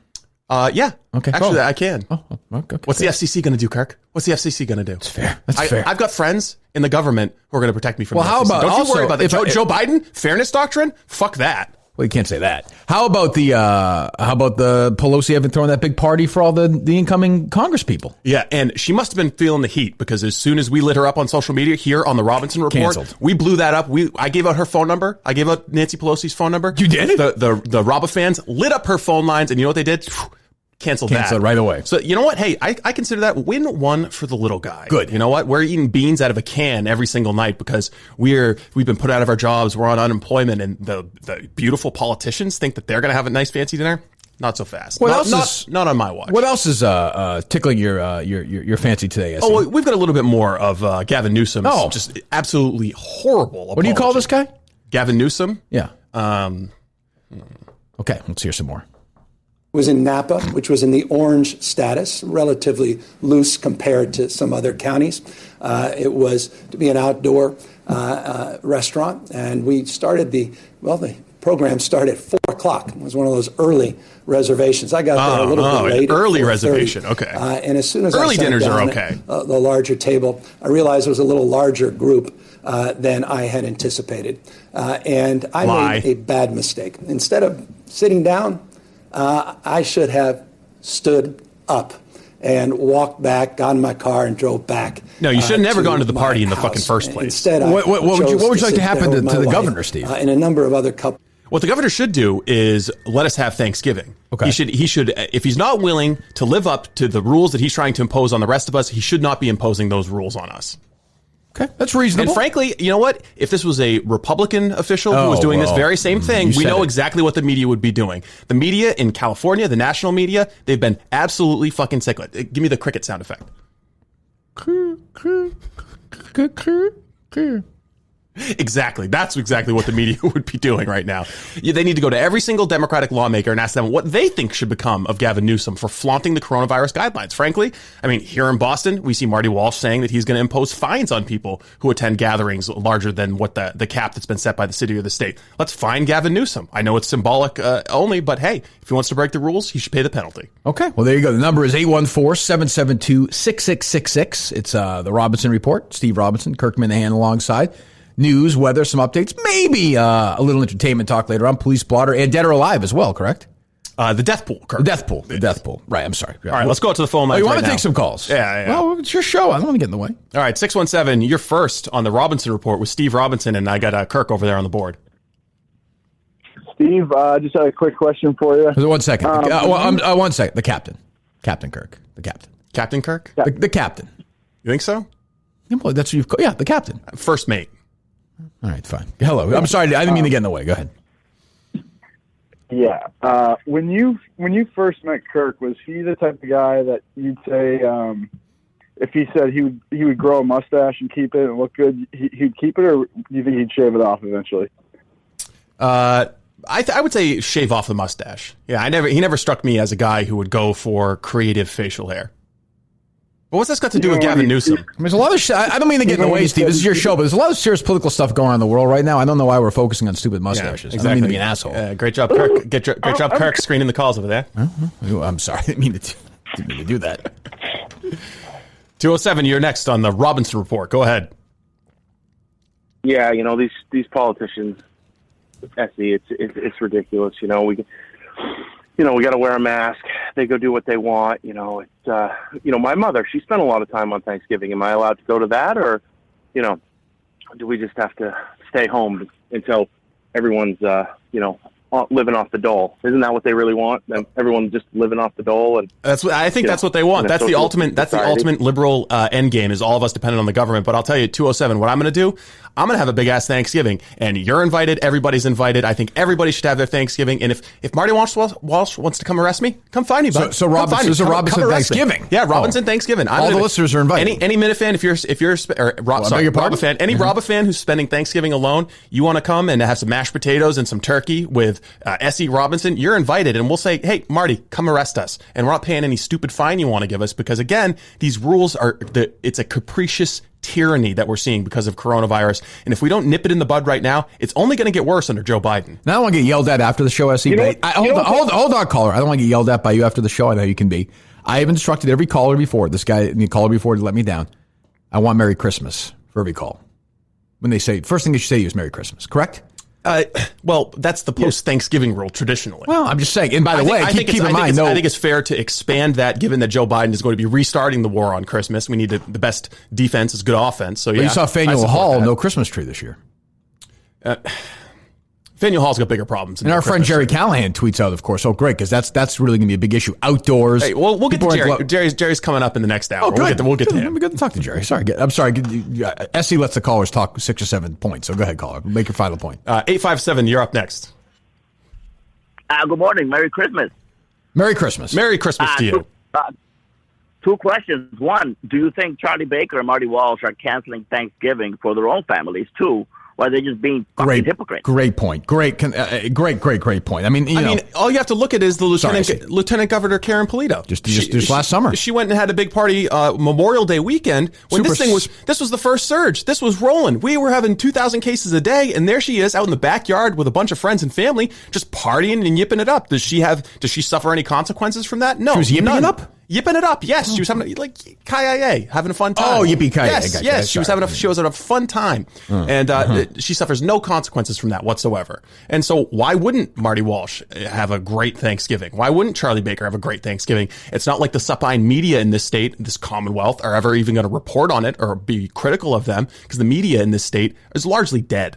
[SPEAKER 2] Yeah.
[SPEAKER 1] Okay.
[SPEAKER 2] Actually, I can.
[SPEAKER 1] Okay.
[SPEAKER 2] What's the FCC going to do, Kirk? What's the FCC going to do?
[SPEAKER 1] That's fair. That's fair.
[SPEAKER 2] I've got friends in the government who are going to protect me from.
[SPEAKER 1] Well,
[SPEAKER 2] the
[SPEAKER 1] how
[SPEAKER 2] FCC.
[SPEAKER 1] about
[SPEAKER 2] Don't you worry about that? Joe Biden fairness doctrine? Fuck that.
[SPEAKER 1] Well, you can't say that. How about the Pelosi having thrown that big party for all the incoming Congress people?
[SPEAKER 2] Yeah, and she must have been feeling the heat because as soon as we lit her up on social media here on the Robinson Report, we blew that up. I gave out her phone number. I gave out Nancy Pelosi's phone number.
[SPEAKER 1] You did?
[SPEAKER 2] The Roba fans lit up her phone lines, and you know what they did? Canceled that
[SPEAKER 1] right away.
[SPEAKER 2] So you know what? Hey, I consider that win one for the little guy.
[SPEAKER 1] Good.
[SPEAKER 2] You know what? We're eating beans out of a can every single night because we've been put out of our jobs. We're on unemployment, and the beautiful politicians think that they're going to have a nice fancy dinner. Not so fast. Not on my watch.
[SPEAKER 1] What else is tickling your fancy today?
[SPEAKER 2] Oh, we've got a little bit more of Gavin Newsom.
[SPEAKER 1] Oh,
[SPEAKER 2] just absolutely horrible.
[SPEAKER 1] What do you call this guy?
[SPEAKER 2] Gavin Newsom.
[SPEAKER 1] Yeah. Okay, let's hear some more.
[SPEAKER 4] Was in Napa, which was in the orange status, relatively loose compared to some other counties. It was to be an outdoor restaurant, and we started the program started at 4 o'clock. It was one of those early reservations. I got there a little bit late.
[SPEAKER 2] Early reservation, okay.
[SPEAKER 4] And as soon as
[SPEAKER 2] early
[SPEAKER 4] I sat
[SPEAKER 2] dinners
[SPEAKER 4] down
[SPEAKER 2] are okay.
[SPEAKER 4] At the larger table, I realized it was a little larger group than I had anticipated. And I made a bad mistake. Instead of sitting down, I should have stood up and walked back, got in my car, and drove back.
[SPEAKER 2] No, you should have never gone to the party in the fucking first place.
[SPEAKER 4] Instead,
[SPEAKER 1] what would you like to happen to the governor, Steve?
[SPEAKER 4] And a number of other couples.
[SPEAKER 2] What the governor should do is let us have Thanksgiving.
[SPEAKER 1] Okay.
[SPEAKER 2] He should, if he's not willing to live up to the rules that he's trying to impose on the rest of us, he should not be imposing those rules on us.
[SPEAKER 1] Okay, that's reasonable.
[SPEAKER 2] And frankly, you know what? If this was a Republican official who was doing this very same thing, we know exactly what the media would be doing. The media in California, the national media, they've been absolutely fucking sick. Give me the cricket sound effect. Exactly. That's exactly what the media would be doing right now. They need to go to every single Democratic lawmaker and ask them what they think should become of Gavin Newsom for flaunting the coronavirus guidelines. Frankly, I mean, here in Boston, we see Marty Walsh saying that he's going to impose fines on people who attend gatherings larger than what the cap that's been set by the city or the state. Let's fine Gavin Newsom. I know it's symbolic only, but hey, if he wants to break the rules, he should pay the penalty.
[SPEAKER 1] Okay. Well, there you go. The number is 814-772-6666. It's the Robinson Report. Steve Robinson, Kirk Minahan alongside. News, weather, some updates, maybe a little entertainment talk later on. Police blotter and Dead or Alive as well, correct?
[SPEAKER 2] The death pool, Kirk.
[SPEAKER 1] The death pool. Right, I'm sorry.
[SPEAKER 2] All right, let's go out to the phone lines.
[SPEAKER 1] You want to
[SPEAKER 2] now.
[SPEAKER 1] take some calls?
[SPEAKER 2] Yeah.
[SPEAKER 1] Well, it's your show. I don't want to get in the way.
[SPEAKER 2] All right, 617, you're first on the Robinson Report with Steve Robinson, and I got Kirk over there on the board.
[SPEAKER 6] Steve, I just had a quick question for you.
[SPEAKER 1] 1 second. 1 second. The captain. Captain Kirk. The captain.
[SPEAKER 2] Captain Kirk?
[SPEAKER 1] The captain.
[SPEAKER 2] You think so?
[SPEAKER 1] Well, that's what you've called. Yeah, the captain.
[SPEAKER 2] First mate.
[SPEAKER 1] All right, fine. Hello. I'm sorry. I didn't mean to get in the way. Go ahead.
[SPEAKER 6] Yeah. When you first met Kirk, was he the type of guy that you'd say if he said he would grow a mustache and keep it and look good, he'd keep it, or do you think he'd shave it off eventually?
[SPEAKER 2] I would say shave off the mustache. Yeah, he never struck me as a guy who would go for creative facial hair. But what's this got to do with Gavin Newsom?
[SPEAKER 1] There's a lot of I don't mean to get in the way, Steve. This is your show, but there's a lot of serious political stuff going on in the world right now. I don't know why we're focusing on stupid mustaches.
[SPEAKER 2] Yeah, exactly.
[SPEAKER 1] I don't mean to be an asshole.
[SPEAKER 2] Great job, Kirk. Great job, Kirk, screening the calls over there.
[SPEAKER 1] I'm sorry. I didn't mean to do that.
[SPEAKER 2] 207, you're next on the Robinson Report. Go ahead.
[SPEAKER 7] Yeah, these politicians, it's ridiculous. We got to wear a mask. They go do what they want. My mother, she spent a lot of time on Thanksgiving. Am I allowed to go to that, or, do we just have to stay home until everyone's, living off the dole. Isn't that what they really want? Everyone just living off the dole, and
[SPEAKER 2] that's what they want. That's the ultimate liberal end game, is all of us dependent on the government. But I'll tell you, 207, what I'm going to do, I'm going to have a big ass Thanksgiving, and you're invited. Everybody's invited. I think everybody should have their Thanksgiving. And if Marty Walsh wants to come arrest me, come find me, bud.
[SPEAKER 1] So Robinson Thanksgiving.
[SPEAKER 2] Yeah, Robinson Thanksgiving.
[SPEAKER 1] All the listeners are invited.
[SPEAKER 2] Any Minute fan, if you're Rob fan, any Rob fan who's spending Thanksgiving alone, you want to come and have some mashed potatoes and some turkey with S.E. Robinson, you're invited, and we'll say, hey, Marty, come arrest us. And we're not paying any stupid fine you want to give us, because, again, these rules it's a capricious tyranny that we're seeing because of coronavirus. And if we don't nip it in the bud right now, it's only going to get worse under Joe Biden.
[SPEAKER 1] Now I don't want to get yelled at after the show, S.E. Hold on, caller. I don't want to get yelled at by you after the show. I know you can be. I have instructed every caller before, the caller before to let me down. I want Merry Christmas for every call. When they say, first thing they should say is Merry Christmas, correct?
[SPEAKER 2] Well, that's the post-Thanksgiving rule traditionally.
[SPEAKER 1] Well, I'm just saying. And by the way, keep in mind,
[SPEAKER 2] I think it's fair to expand that, given that Joe Biden is going to be restarting the war on Christmas. We need the best defense is good offense. So,
[SPEAKER 1] you saw Faneuil Hall, no Christmas tree this year.
[SPEAKER 2] Faneuil Hall's got bigger problems.
[SPEAKER 1] And our friend Jerry Callahan tweets out, of course, oh, great, because that's really going to be a big issue. Outdoors.
[SPEAKER 2] Hey, well, we'll get to Jerry. Jerry's coming up in the next hour.
[SPEAKER 1] Oh, good.
[SPEAKER 2] We'll get to him.
[SPEAKER 1] Let me go and talk to Jerry. I'm sorry. SE lets the callers talk 6 or 7 points, so go ahead, caller. Make your final point.
[SPEAKER 2] 857, you're up next.
[SPEAKER 8] Good morning. Merry Christmas.
[SPEAKER 1] Merry Christmas.
[SPEAKER 2] Merry Christmas to you.
[SPEAKER 8] Two questions. One, do you think Charlie Baker and Marty Walsh are canceling Thanksgiving for their own families, too? Or are they just being fucking hypocrites? Great
[SPEAKER 1] point. Great point. I mean,
[SPEAKER 2] all you have to look at is the Lieutenant Governor Karen Polito.
[SPEAKER 1] Just last summer,
[SPEAKER 2] she went and had a big party Memorial Day weekend when this was the first surge. This was rolling. We were having 2,000 cases a day, and there she is out in the backyard with a bunch of friends and family, just partying and yipping it up. Does she suffer any consequences from that? No,
[SPEAKER 1] she was yipping it up.
[SPEAKER 2] Yipping it up, yes. She was having having a fun time.
[SPEAKER 1] Oh, yippee-ki-yay.
[SPEAKER 2] Yes. She was having a fun time, and she suffers no consequences from that whatsoever. And so, why wouldn't Marty Walsh have a great Thanksgiving? Why wouldn't Charlie Baker have a great Thanksgiving? It's not like the supine media in this state, this Commonwealth, are ever even going to report on it or be critical of them, because the media in this state is largely dead.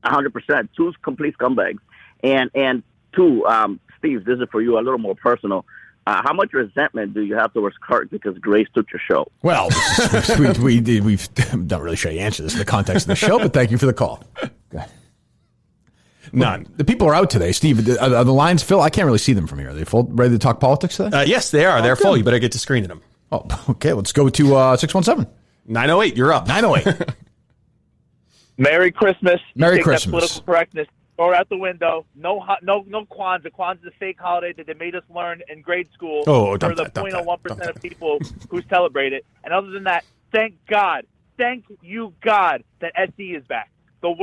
[SPEAKER 8] 100%. Two complete scumbags, and two, Steve. This is for you, a little more personal. How much resentment do you have towards Kirk because Grace took your show?
[SPEAKER 1] Well, we don't really sure you answer this in the context of the show, but thank you for the call. None. The people are out today. Steve, are the lines full? I can't really see them from here. Are they full, ready to talk politics today?
[SPEAKER 2] Yes, they are. They're full. You better get to screening them.
[SPEAKER 1] Oh, okay. Let's go to 617.
[SPEAKER 2] 908, you're up.
[SPEAKER 1] 908.
[SPEAKER 9] Merry Christmas.
[SPEAKER 1] Merry Christmas.
[SPEAKER 9] That political correctness. Throw it out the window. No Kwanzaa. Kwanzaa's a fake holiday that they made us learn in grade school for the 0.01% of people who celebrate it. And other than that, thank you, God, that SE is back. The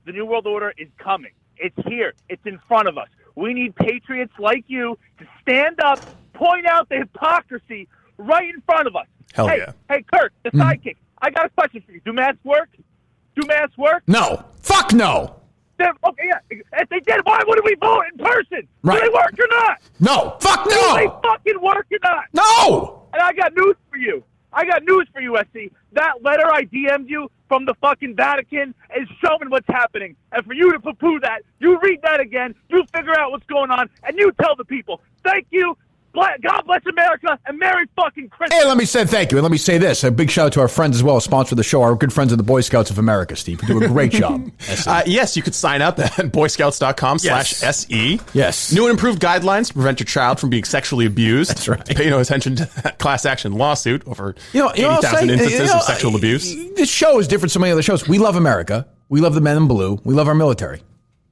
[SPEAKER 9] new world order is coming. It's here. It's in front of us. We need patriots like you to stand up, point out the hypocrisy right in front of us.
[SPEAKER 2] Yeah.
[SPEAKER 9] Hey, Kirk, the sidekick. I got a question for you. Do masks work?
[SPEAKER 1] No. Fuck no.
[SPEAKER 9] Okay, yeah. If they did, why wouldn't we vote in person?
[SPEAKER 1] Right.
[SPEAKER 9] Do they work or not?
[SPEAKER 1] No. Fuck no.
[SPEAKER 9] Do they fucking work or not?
[SPEAKER 1] No.
[SPEAKER 9] And I got news for you, SC. That letter I DM'd you from the fucking Vatican is showing what's happening. And for you to poo-poo that, you read that again, you figure out what's going on, and you tell the people, thank you, God bless America, and Merry fucking Christmas.
[SPEAKER 1] Hey, let me say thank you, and let me say this. A big shout out to our friends as well, who sponsor the show, our good friends at the Boy Scouts of America, Steve, who do a great job.
[SPEAKER 2] Yes, you could sign up at boyscouts.com/SE.
[SPEAKER 1] Yes.
[SPEAKER 2] New and improved guidelines to prevent your child from being sexually abused.
[SPEAKER 1] That's right.
[SPEAKER 2] Pay no attention to that class action lawsuit over 80,000 instances of sexual abuse.
[SPEAKER 1] This show is different from many other shows. We love America. We love the men in blue. We love our military.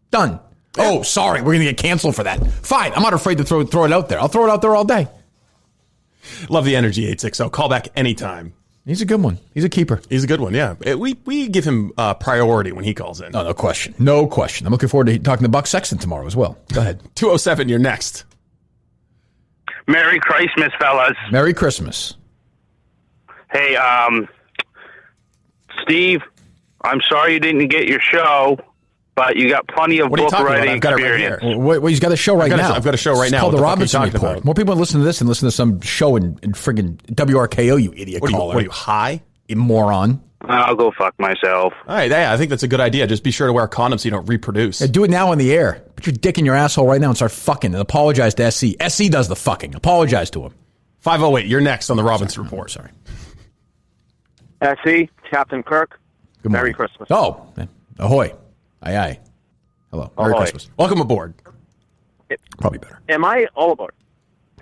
[SPEAKER 1] Done. Yeah. Oh, sorry. We're going to get canceled for that. Fine. I'm not afraid to throw it out there. I'll throw it out there all day.
[SPEAKER 2] Love the energy, 860. Call back anytime.
[SPEAKER 1] He's a good one. He's a keeper.
[SPEAKER 2] He's a good one, yeah. We give him priority when he calls in.
[SPEAKER 1] Oh, no question. No question. I'm looking forward to talking to Buck Sexton tomorrow as well. Go ahead.
[SPEAKER 2] 207, you're next.
[SPEAKER 10] Merry Christmas, fellas.
[SPEAKER 1] Merry Christmas.
[SPEAKER 10] Hey, Steve, I'm sorry you didn't get your show. But you got plenty of book writing experience.
[SPEAKER 1] Well, he's got a show right now.
[SPEAKER 2] I've got a show right now.
[SPEAKER 1] It's called The Robinson Report. More people listen to this and listen to some show in friggin' WRKO, you idiot caller.
[SPEAKER 2] What are you, high?
[SPEAKER 1] You moron.
[SPEAKER 10] I'll go fuck myself.
[SPEAKER 2] All right, yeah, I think that's a good idea. Just be sure to wear condoms so you don't reproduce.
[SPEAKER 1] Yeah, do it now on the air. Put your dick in your asshole right now and start fucking. And apologize to SC. SC does the fucking. Apologize to him.
[SPEAKER 2] 508, you're next on the Robinson Report.
[SPEAKER 1] Sorry.
[SPEAKER 11] SC, Captain Kirk.
[SPEAKER 1] Good
[SPEAKER 11] Merry Christmas.
[SPEAKER 1] Oh, ahoy. Aye, aye. Hello. Merry Christmas.
[SPEAKER 2] Welcome aboard.
[SPEAKER 1] Probably better.
[SPEAKER 11] Am I all aboard?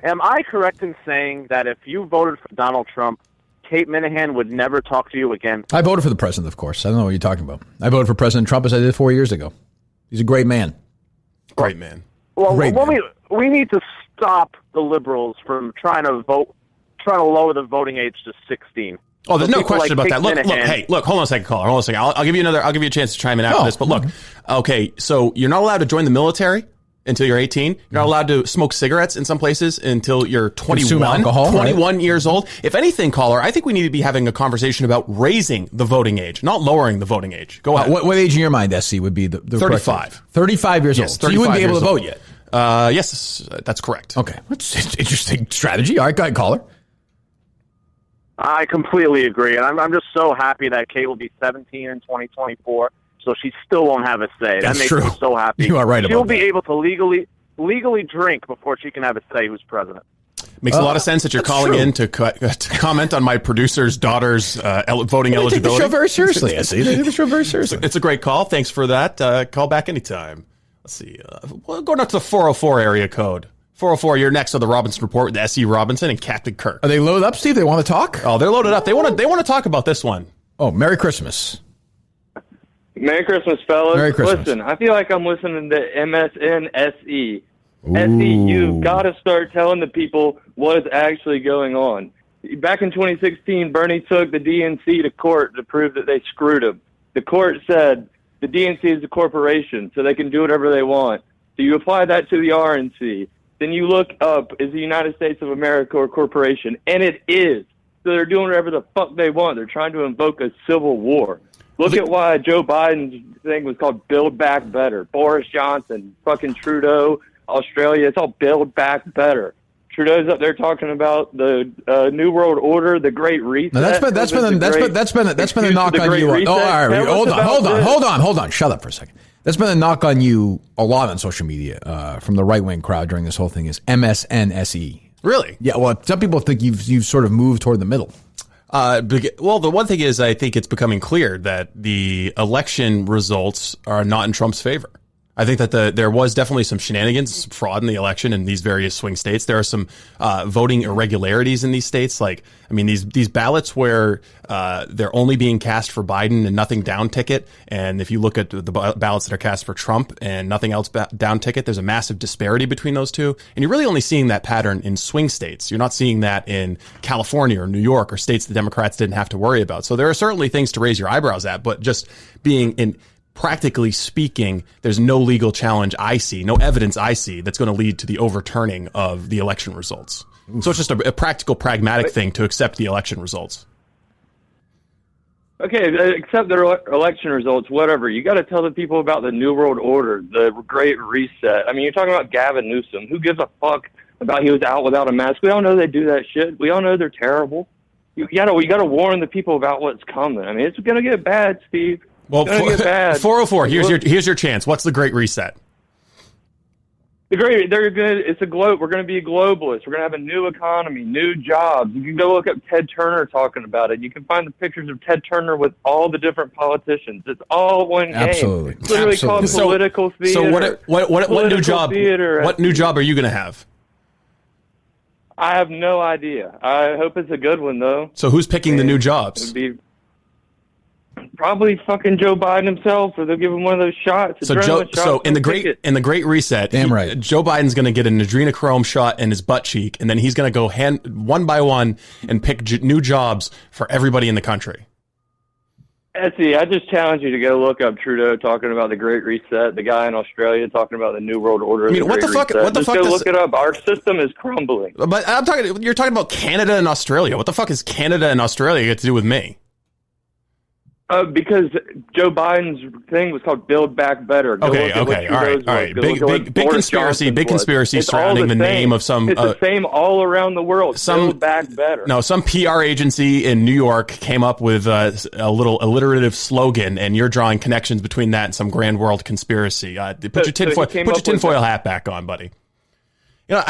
[SPEAKER 11] Am I correct in saying that if you voted for Donald Trump, Kate Minahan would never talk to you again?
[SPEAKER 1] I voted for the president, of course. I don't know what you're talking about. I voted for President Trump as I did 4 years ago. He's a great man.
[SPEAKER 2] Great man.
[SPEAKER 11] Well,
[SPEAKER 1] great man.
[SPEAKER 11] We need to stop the liberals from trying to lower the voting age to 16.
[SPEAKER 2] Oh, there's no question about that. Look, hold on a second, caller. Hold on a second. I'll give you a chance to chime in after this. But look, okay, so you're not allowed to join the military until you're 18. You're not allowed to smoke cigarettes in some places until you're 21,
[SPEAKER 1] alcohol,
[SPEAKER 2] 21
[SPEAKER 1] right?
[SPEAKER 2] years old. If anything, caller, I think we need to be having a conversation about raising the voting age, not lowering the voting age. Go ahead.
[SPEAKER 1] What age in your mind, SC, would be the
[SPEAKER 2] 35.
[SPEAKER 1] 35 years old. So you wouldn't be able to vote yet?
[SPEAKER 2] Yes, that's correct.
[SPEAKER 1] Okay. That's an interesting strategy. All right, go ahead, caller.
[SPEAKER 11] I completely agree. And I'm just so happy that Kate will be 17 in 2024, so she still won't have a say.
[SPEAKER 1] That's
[SPEAKER 11] that makes
[SPEAKER 1] true.
[SPEAKER 11] me so happy.
[SPEAKER 1] You are right about that.
[SPEAKER 11] She'll be able to legally drink before she can have a say who's president.
[SPEAKER 2] Makes a lot of sense that you're calling in to comment on my producer's daughter's voting eligibility.
[SPEAKER 1] Take the show very seriously, I see. They take the show very seriously.
[SPEAKER 2] It's a great call. Thanks for that. Call back anytime. Let's see. We're going up to the 404 area code. 404, you're next on the Robinson Report with S.E. Robinson and Captain Kirk.
[SPEAKER 1] Are they loaded up, Steve? They want to talk?
[SPEAKER 2] Oh, they're loaded up. They want to talk about this one.
[SPEAKER 1] Oh, Merry Christmas.
[SPEAKER 12] Merry Christmas, fellas.
[SPEAKER 1] Merry Christmas.
[SPEAKER 12] Listen, I feel like I'm listening to MSNSE. SE, you've got to start telling the people what is actually going on. Back in 2016, Bernie took the DNC to court to prove that they screwed him. The court said the DNC is a corporation, so they can do whatever they want. So you apply that to the RNC. Then you look up, is the United States of America a corporation? And it is. So they're doing whatever the fuck they want. They're trying to invoke a civil war. Look at why Joe Biden's thing was called Build Back Better. Boris Johnson, fucking Trudeau, Australia, it's all Build Back Better. Trudeau's up there talking about the New World Order, the Great Reset.
[SPEAKER 1] Now that's been a knock on you. Oh, all right, hold on. Shut up for a second. That's been a knock on you a lot on social media from the right wing crowd during this whole thing. Is MSNSE?
[SPEAKER 2] Really?
[SPEAKER 1] Yeah. Well, some people think you've sort of moved toward the middle.
[SPEAKER 2] Well, the one thing is, I think it's becoming clear that the election results are not in Trump's favor. I think that there was definitely some shenanigans, some fraud in the election in these various swing states. There are some voting irregularities in these states. Like, I mean, these ballots where they're only being cast for Biden and nothing down ticket. And if you look at the ballots that are cast for Trump and nothing else down ticket, there's a massive disparity between those two. And you're really only seeing that pattern in swing states. You're not seeing that in California or New York or states the Democrats didn't have to worry about. So there are certainly things to raise your eyebrows at, but just being in practically speaking, there's no legal challenge I see, no evidence I see that's going to lead to the overturning of the election results. So it's just a practical, pragmatic thing to accept the election results.
[SPEAKER 12] Okay, accept the election results, whatever. You got to tell the people about the New World Order, the Great Reset. I mean, you're talking about Gavin Newsom. Who gives a fuck about he was out without a mask? We all know they do that shit. We all know they're terrible. You got to warn the people about what's coming. I mean, it's going to get bad, Steve.
[SPEAKER 2] Well, 404. Here's your chance. What's the Great Reset?
[SPEAKER 12] They're good. It's a globe. We're going to be globalists. We're going to have a new economy, new jobs. You can go look up Ted Turner talking about it. You can find the pictures of Ted Turner with all the different politicians. It's all one game.
[SPEAKER 1] Absolutely.
[SPEAKER 12] It's literally called political theater.
[SPEAKER 2] So what new job? What new job are you going to have?
[SPEAKER 12] I have no idea. I hope it's a good one though.
[SPEAKER 2] So who's picking the new jobs?
[SPEAKER 12] It'd be probably fucking Joe Biden himself, or they'll give him one of those shots.
[SPEAKER 2] So in the Great Reset,
[SPEAKER 1] right.
[SPEAKER 2] Joe Biden's going to get an adrenochrome shot in his butt cheek, and then he's going to go one by one and pick new jobs for everybody in the country.
[SPEAKER 12] Etsy, I just challenge you to go look up Trudeau talking about the Great Reset, the guy in Australia talking about the New World Order.
[SPEAKER 2] I mean, what the fuck? What the fuck?
[SPEAKER 12] Go look it up. Our system is crumbling.
[SPEAKER 2] But you're talking about Canada and Australia. What the fuck is Canada and Australia got to do with me?
[SPEAKER 12] Because Joe Biden's thing was called Build Back Better.
[SPEAKER 2] Okay, all right. Big conspiracy surrounding the name of some...
[SPEAKER 12] It's the same all around the world. Build Back Better.
[SPEAKER 2] No, some PR agency in New York came up with a little alliterative slogan, and you're drawing connections between that and some grand world conspiracy. Put your tinfoil hat back on, buddy. You know,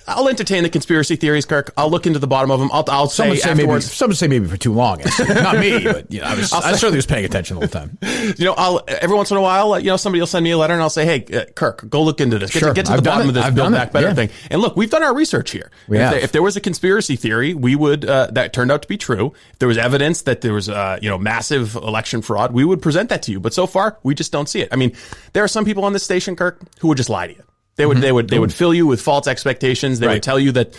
[SPEAKER 2] I'll entertain the conspiracy theories, Kirk. I'll look into the bottom of them. I'll say afterwards.
[SPEAKER 1] Some say maybe for too long. Not me, but I certainly was paying attention the whole time.
[SPEAKER 2] Every once in a while, somebody will send me a letter and I'll say, hey, Kirk, go look into this. Get to the bottom of this Build Back Better thing. And look, we've done our research here. If there was a conspiracy theory, we would that turned out to be true. If there was evidence that there was massive election fraud, we would present that to you. But so far, we just don't see it. I mean, there are some people on this station, Kirk, who would just lie to you. They would fill you with false expectations. They would tell you that,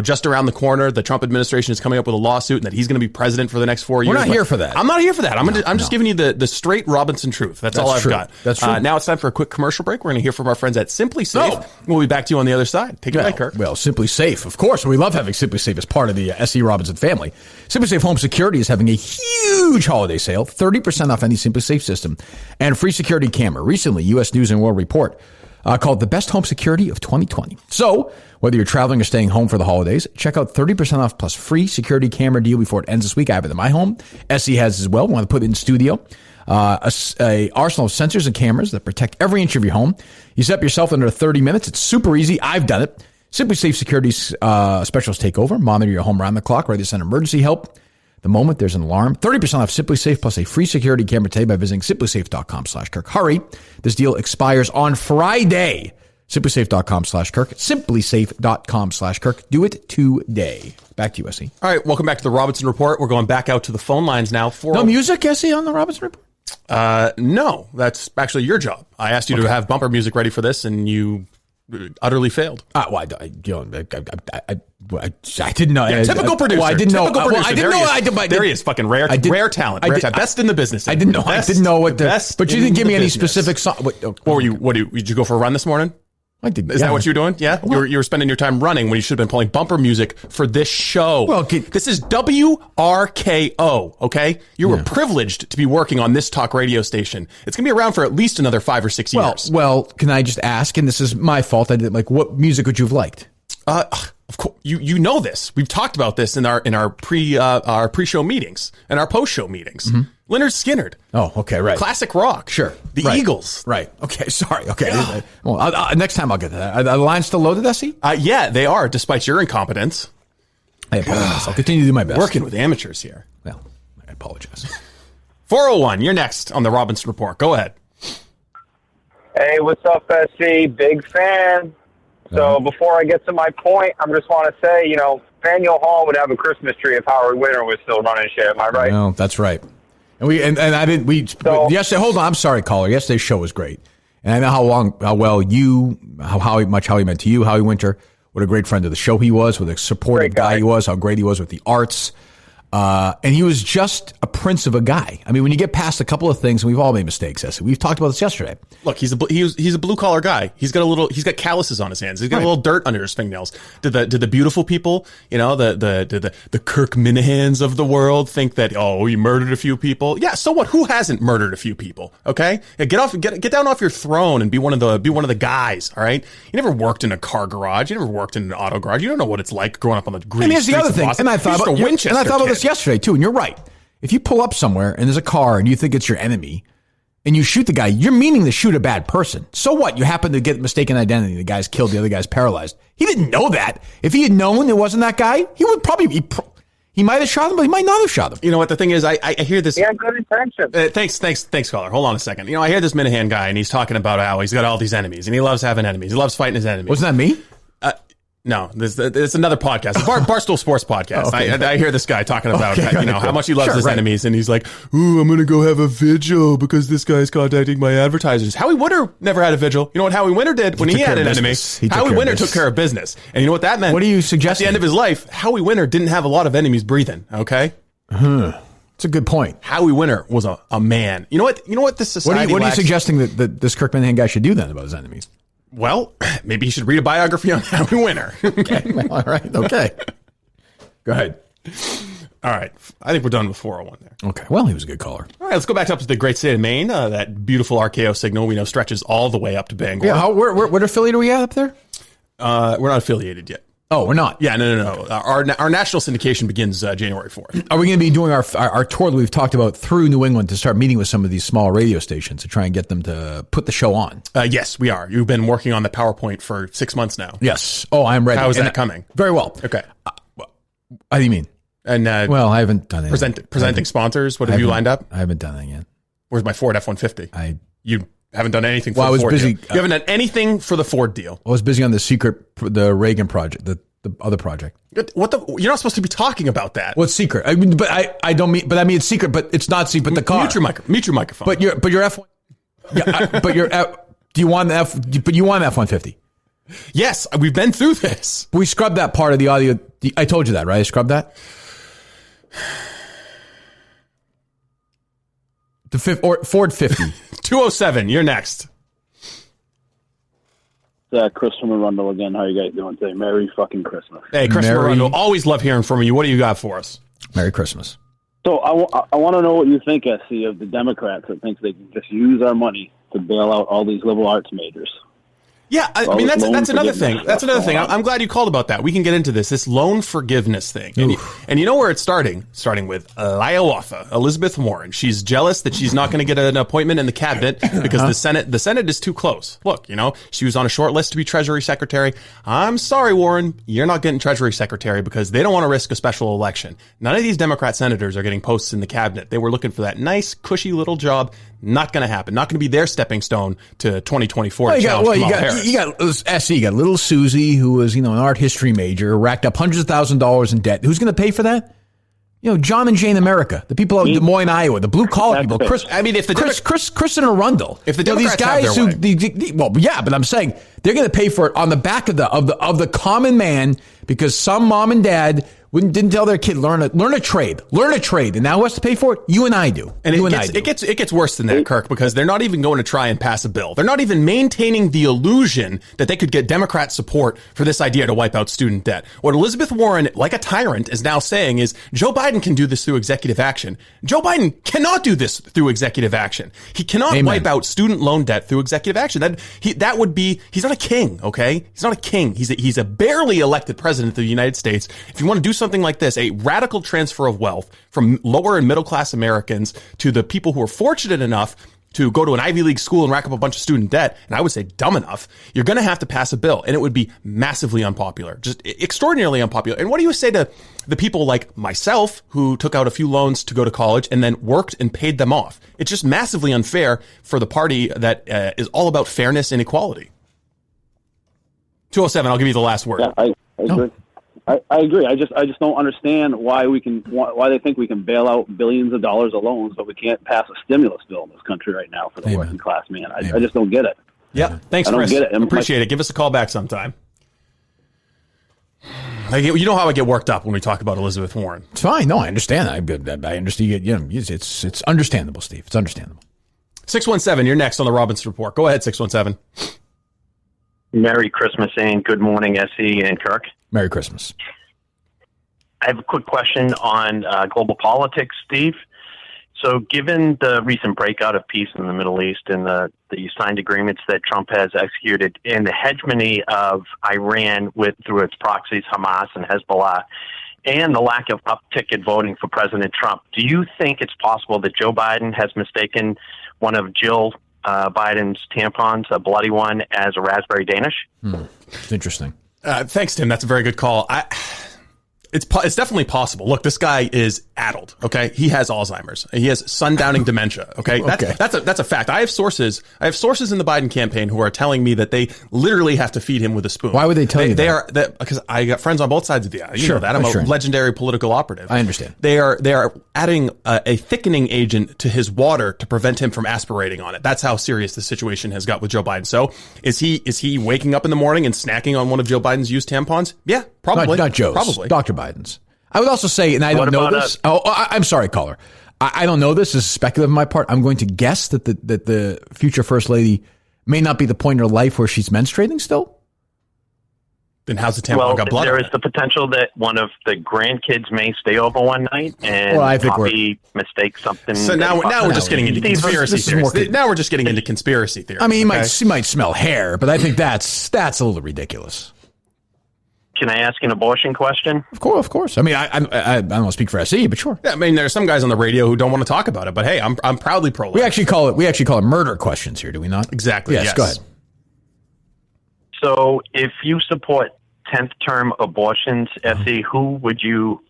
[SPEAKER 2] just around the corner, the Trump administration is coming up with a lawsuit and that he's going to be president for the next 4 years.
[SPEAKER 1] We're not here for that.
[SPEAKER 2] I'm not here for that. I'm just giving you the straight Robinson truth. That's all I've got.
[SPEAKER 1] That's true.
[SPEAKER 2] Now it's time for a quick commercial break. We're going to hear from our friends at Simply Safe. We'll be back to you on the other side. Take it away, Kirk.
[SPEAKER 1] Well, Simply Safe, of course. We love having Simply Safe as part of the S.E. Robinson family. Simply Safe Home Security is having a huge holiday sale, 30% off any Simply Safe system, and free security camera. Recently, U.S. News and World Report called the best home security of 2020. So whether you're traveling or staying home for the holidays, check out 30% off plus free security camera deal before it ends this week. I have it in my home. SE has as well. We want to put it in studio. A arsenal of sensors and cameras that protect every inch of your home. You set up yourself under 30 minutes. It's super easy. I've done it. Simply Safe Security specialists take over, monitor your home around the clock, ready to send emergency help the moment there's an alarm. 30% off Simply Safe plus a free security camera today by visiting simplysafe.com/Kirk. Hurry. This deal expires on Friday. Simplysafe.com/Kirk. Simplysafe.com/Kirk. Do it today. Back to you, S.E.
[SPEAKER 2] All right. Welcome back to the Robinson Report. We're going back out to the phone lines now.
[SPEAKER 1] No music, S.E., on the Robinson Report?
[SPEAKER 2] No. That's actually your job. I asked you to have bumper music ready for this, and you utterly failed.
[SPEAKER 1] I didn't know.
[SPEAKER 2] Yeah, typical producer.
[SPEAKER 1] I didn't know.
[SPEAKER 2] I didn't know. There he is. Fucking rare talent. Best in the business.
[SPEAKER 1] I didn't know. I didn't know what the best. But you didn't give me any specific song.
[SPEAKER 2] What were you? Did you go for a run this morning?
[SPEAKER 1] I did.
[SPEAKER 2] Is that what you were doing? Yeah. You were spending your time running when you should have been playing bumper music for this show.
[SPEAKER 1] Well,
[SPEAKER 2] this is WRKO. Okay, you were privileged to be working on this talk radio station. It's gonna be around for at least another 5 or 6 years.
[SPEAKER 1] Well, can I just ask? And this is my fault. I did what music would you have liked?
[SPEAKER 2] Of course, you know this. We've talked about this in our pre-show meetings and our post-show meetings. Mm-hmm. Lynyrd Skynyrd.
[SPEAKER 1] Oh, okay, right.
[SPEAKER 2] Classic rock.
[SPEAKER 1] Sure.
[SPEAKER 2] The Eagles.
[SPEAKER 1] Right. Okay, sorry. Okay. Yeah. Well, next time I'll get that. Are the lines still loaded, S.E.?
[SPEAKER 2] Yeah, they are, despite your incompetence.
[SPEAKER 1] I apologize. I'll continue to do my best.
[SPEAKER 2] Working with amateurs here.
[SPEAKER 1] Well, I apologize.
[SPEAKER 2] 401, you're next on the Robinson Report. Go ahead.
[SPEAKER 13] Hey, what's up, S.E.? Big fan. So before I get to my point, I just want to say, Faneuil Hall would have a Christmas tree if Howard Winter was still running shit. Am I right?
[SPEAKER 1] No, that's right. And yesterday, hold on, I'm sorry, caller. Yesterday's show was great. And I know how much he meant to you, Howie Winter, what a great friend of the show he was, what a supportive guy he was, how great he was with the arts. And he was just a prince of a guy. I mean, when you get past a couple of things, and we've all made mistakes, we've talked about this yesterday.
[SPEAKER 2] Look, he's a blue collar guy. He's got calluses on his hands. He's got a little dirt under his fingernails. Did the beautiful people, the Kirk Minahans of the world think that, he murdered a few people? Yeah, so what? Who hasn't murdered a few people? Okay? Yeah, get down off your throne and be one of the guys, all right? You never worked in a car garage. You never worked in an auto garage. You don't know what it's like growing up on the green streets of Boston.
[SPEAKER 1] And I thought about this yesterday too, and you're right. If you pull up somewhere and there's a car and you think it's your enemy and you shoot the guy, you're meaning to shoot a bad person. So what? You happen to get mistaken identity. The guy's killed, the other guy's paralyzed. He didn't know that. If he had known it wasn't that guy, he would probably he might have shot him, but he might not have shot him.
[SPEAKER 2] You know what? The thing is, I hear this.
[SPEAKER 13] He had good intention.
[SPEAKER 2] Thanks, caller. Hold on a second. I hear this Minahan guy, and he's talking about how he's got all these enemies, and he loves having enemies. He loves fighting his enemies.
[SPEAKER 1] Wasn't that me?
[SPEAKER 2] No, it's another podcast, Barstool Sports podcast. Okay. I hear this guy talking about how much he loves his enemies, and he's like, "Ooh, I'm gonna go have a vigil because this guy's contacting my advertisers." Howie Winter never had a vigil. You know what Howie Winter did when he had an enemy? Howie Winter took care of business, and you know what that meant?
[SPEAKER 1] What do you suggest?
[SPEAKER 2] At the end of his life, Howie Winter didn't have a lot of enemies breathing. Okay,
[SPEAKER 1] it's a good point.
[SPEAKER 2] Howie Winter was a man. You know what? This society.
[SPEAKER 1] What are you suggesting that this Kirk Minahan guy should do then about his enemies?
[SPEAKER 2] Well, maybe he should read a biography on Howie Winter.
[SPEAKER 1] Okay. Well, all right. Okay. Go ahead.
[SPEAKER 2] All right. I think we're done with 401 there.
[SPEAKER 1] Okay. Well, he was a good caller.
[SPEAKER 2] All right. Let's go back up to the great state of Maine. That beautiful RKO signal we know stretches all the way up to Bangor.
[SPEAKER 1] Yeah. What affiliate are we at up there?
[SPEAKER 2] We're not affiliated yet.
[SPEAKER 1] Oh, we're not.
[SPEAKER 2] Yeah, no. Our national syndication begins January 4th.
[SPEAKER 1] Are we going to be doing our tour that we've talked about through New England to start meeting with some of these small radio stations to try and get them to put the show on?
[SPEAKER 2] Yes, we are. You've been working on the PowerPoint for 6 months now.
[SPEAKER 1] Yes. Oh, I'm ready.
[SPEAKER 2] How is that coming?
[SPEAKER 1] Very well.
[SPEAKER 2] Okay.
[SPEAKER 1] How do you mean?
[SPEAKER 2] And
[SPEAKER 1] well, I haven't done it.
[SPEAKER 2] Presenting sponsors. What have you lined up?
[SPEAKER 1] I haven't done that yet.
[SPEAKER 2] Where's my Ford F-150? You haven't done anything for
[SPEAKER 1] the
[SPEAKER 2] Ford
[SPEAKER 1] busy.
[SPEAKER 2] deal. You haven't done anything for the Ford deal.
[SPEAKER 1] I was busy on the Reagan project, the other project.
[SPEAKER 2] What the? You're not supposed to be talking about that.
[SPEAKER 1] What's secret? I mean, but I don't mean. But I mean, it's secret. But it's not secret. But the car.
[SPEAKER 2] Mute your microphone.
[SPEAKER 1] But your F1. Yeah. Do you want the F? But you want the F-150.
[SPEAKER 2] Yes, we've been through this.
[SPEAKER 1] We scrubbed that part of the audio. I told you that, right? I scrubbed that. Ford 50.
[SPEAKER 2] 207. You're next.
[SPEAKER 14] Chris from Arundel again. How you guys doing today? Merry fucking Christmas.
[SPEAKER 2] Hey, Chris from Arundel. Always love hearing from you. What do you got for us?
[SPEAKER 1] Merry Christmas.
[SPEAKER 14] So I want to know what you think, SC, of the Democrats that think they can just use our money to bail out all these liberal arts majors.
[SPEAKER 2] Yeah, I mean, that's another thing. That's another thing. I'm glad you called about that. We can get into this loan forgiveness thing. And you know where it's starting? Starting with Hiawatha, Elizabeth Warren. She's jealous that she's not going to get an appointment in the cabinet because the Senate is too close. Look, she was on a short list to be Treasury Secretary. I'm sorry, Warren, you're not getting Treasury Secretary because they don't want to risk a special election. None of these Democrat senators are getting posts in the cabinet. They were looking for that nice, cushy little job. Not going to happen. Not going to be their stepping stone to 2024. You got
[SPEAKER 1] little Susie, who was, an art history major, racked up hundreds of $1,000s in debt. Who's going to pay for that? John and Jane America, the people out in Des Moines, Iowa, the blue collar people. Chris and Arundel.
[SPEAKER 2] If the Democrats
[SPEAKER 1] these guys
[SPEAKER 2] have their way.
[SPEAKER 1] But I'm saying they're going to pay for it on the back of the common man because some mom and dad didn't tell their kid learn a trade, and now who has to pay for it? You and I do.
[SPEAKER 2] And it gets worse than that, Kirk, because they're not even going to try and pass a bill. They're not even maintaining the illusion that they could get Democrat support for this idea to wipe out student debt. What Elizabeth Warren, like a tyrant, is now saying is Joe Biden can do this through executive action. Joe Biden cannot do this through executive action. He cannot wipe out student loan debt through executive action. That would be, he's not a king, okay? He's not a king. He's a barely elected president of the United States. If you want to do something like this, a radical transfer of wealth from lower and middle class Americans to the people who are fortunate enough to go to an Ivy League school and rack up a bunch of student debt, and I would say dumb enough, you're going to have to pass a bill, and it would be massively unpopular, just extraordinarily unpopular. And what do you say to the people like myself who took out a few loans to go to college and then worked and paid them off? It's just massively unfair for the party that is all about fairness and equality. 207, I'll give you the last word.
[SPEAKER 14] Yeah, I agree. I agree. I just don't understand why they think we can bail out billions of dollars of loans, but we can't pass a stimulus bill in this country right now for the working class man. I just don't get it.
[SPEAKER 2] Yeah, thanks, Chris.
[SPEAKER 14] I don't get it.
[SPEAKER 2] Appreciate it. Give us a call back sometime. You know how I get worked up when we talk about Elizabeth Warren.
[SPEAKER 1] It's fine. No, I understand. I understand. It's understandable, Steve. It's understandable.
[SPEAKER 2] 617, you're next on the Robinson Report. Go ahead, 617.
[SPEAKER 15] Merry Christmas and good morning, SE and Kirk.
[SPEAKER 1] Merry Christmas.
[SPEAKER 15] I have a quick question on global politics, Steve. So given the recent breakout of peace in the Middle East and the signed agreements that Trump has executed and the hegemony of Iran through its proxies, Hamas and Hezbollah, and the lack of uptick in voting for President Trump, do you think it's possible that Joe Biden has mistaken one of Jill Biden's tampons, a bloody one, as a raspberry Danish?
[SPEAKER 1] It's interesting.
[SPEAKER 2] Thanks, Tim. That's a very good call. It's definitely possible. Look, this guy is addled. Okay, he has Alzheimer's. He has sundowning dementia. Okay, that's a fact. I have sources in the Biden campaign who are telling me that they literally have to feed him with a spoon.
[SPEAKER 1] Why would they tell you
[SPEAKER 2] that? Because I got friends on both sides of the aisle. You know that I'm a legendary political operative.
[SPEAKER 1] I understand.
[SPEAKER 2] They are adding a thickening agent to his water to prevent him from aspirating on it. That's how serious the situation has got with Joe Biden. So is he waking up in the morning and snacking on one of Joe Biden's used tampons? Yeah, probably.
[SPEAKER 1] Not Joe's.
[SPEAKER 2] Probably.
[SPEAKER 1] Dr. Biden's. I would also say, and I don't know this. I'm sorry, caller. I don't know this. This is speculative on my part. I'm going to guess that the future first lady may not be the point in her life where she's menstruating still.
[SPEAKER 2] Then how's the tampon got blood?
[SPEAKER 15] There is the potential that one of the grandkids may stay over one night and mistake something.
[SPEAKER 2] So now we're just getting into conspiracy theories. Now we're just getting into conspiracy theories.
[SPEAKER 1] I mean, he might smell hair, but I think that's a little ridiculous.
[SPEAKER 15] Can I ask an abortion question?
[SPEAKER 1] Of course. I mean, I don't want to speak for SE, but sure.
[SPEAKER 2] Yeah, I mean, there's some guys on the radio who don't want to talk about it, but hey, I'm proudly pro-life.
[SPEAKER 1] We actually call it murder questions here, do we not?
[SPEAKER 2] Exactly. Yes.
[SPEAKER 1] Go ahead.
[SPEAKER 15] So, if you support 10th term abortions, SE, who would you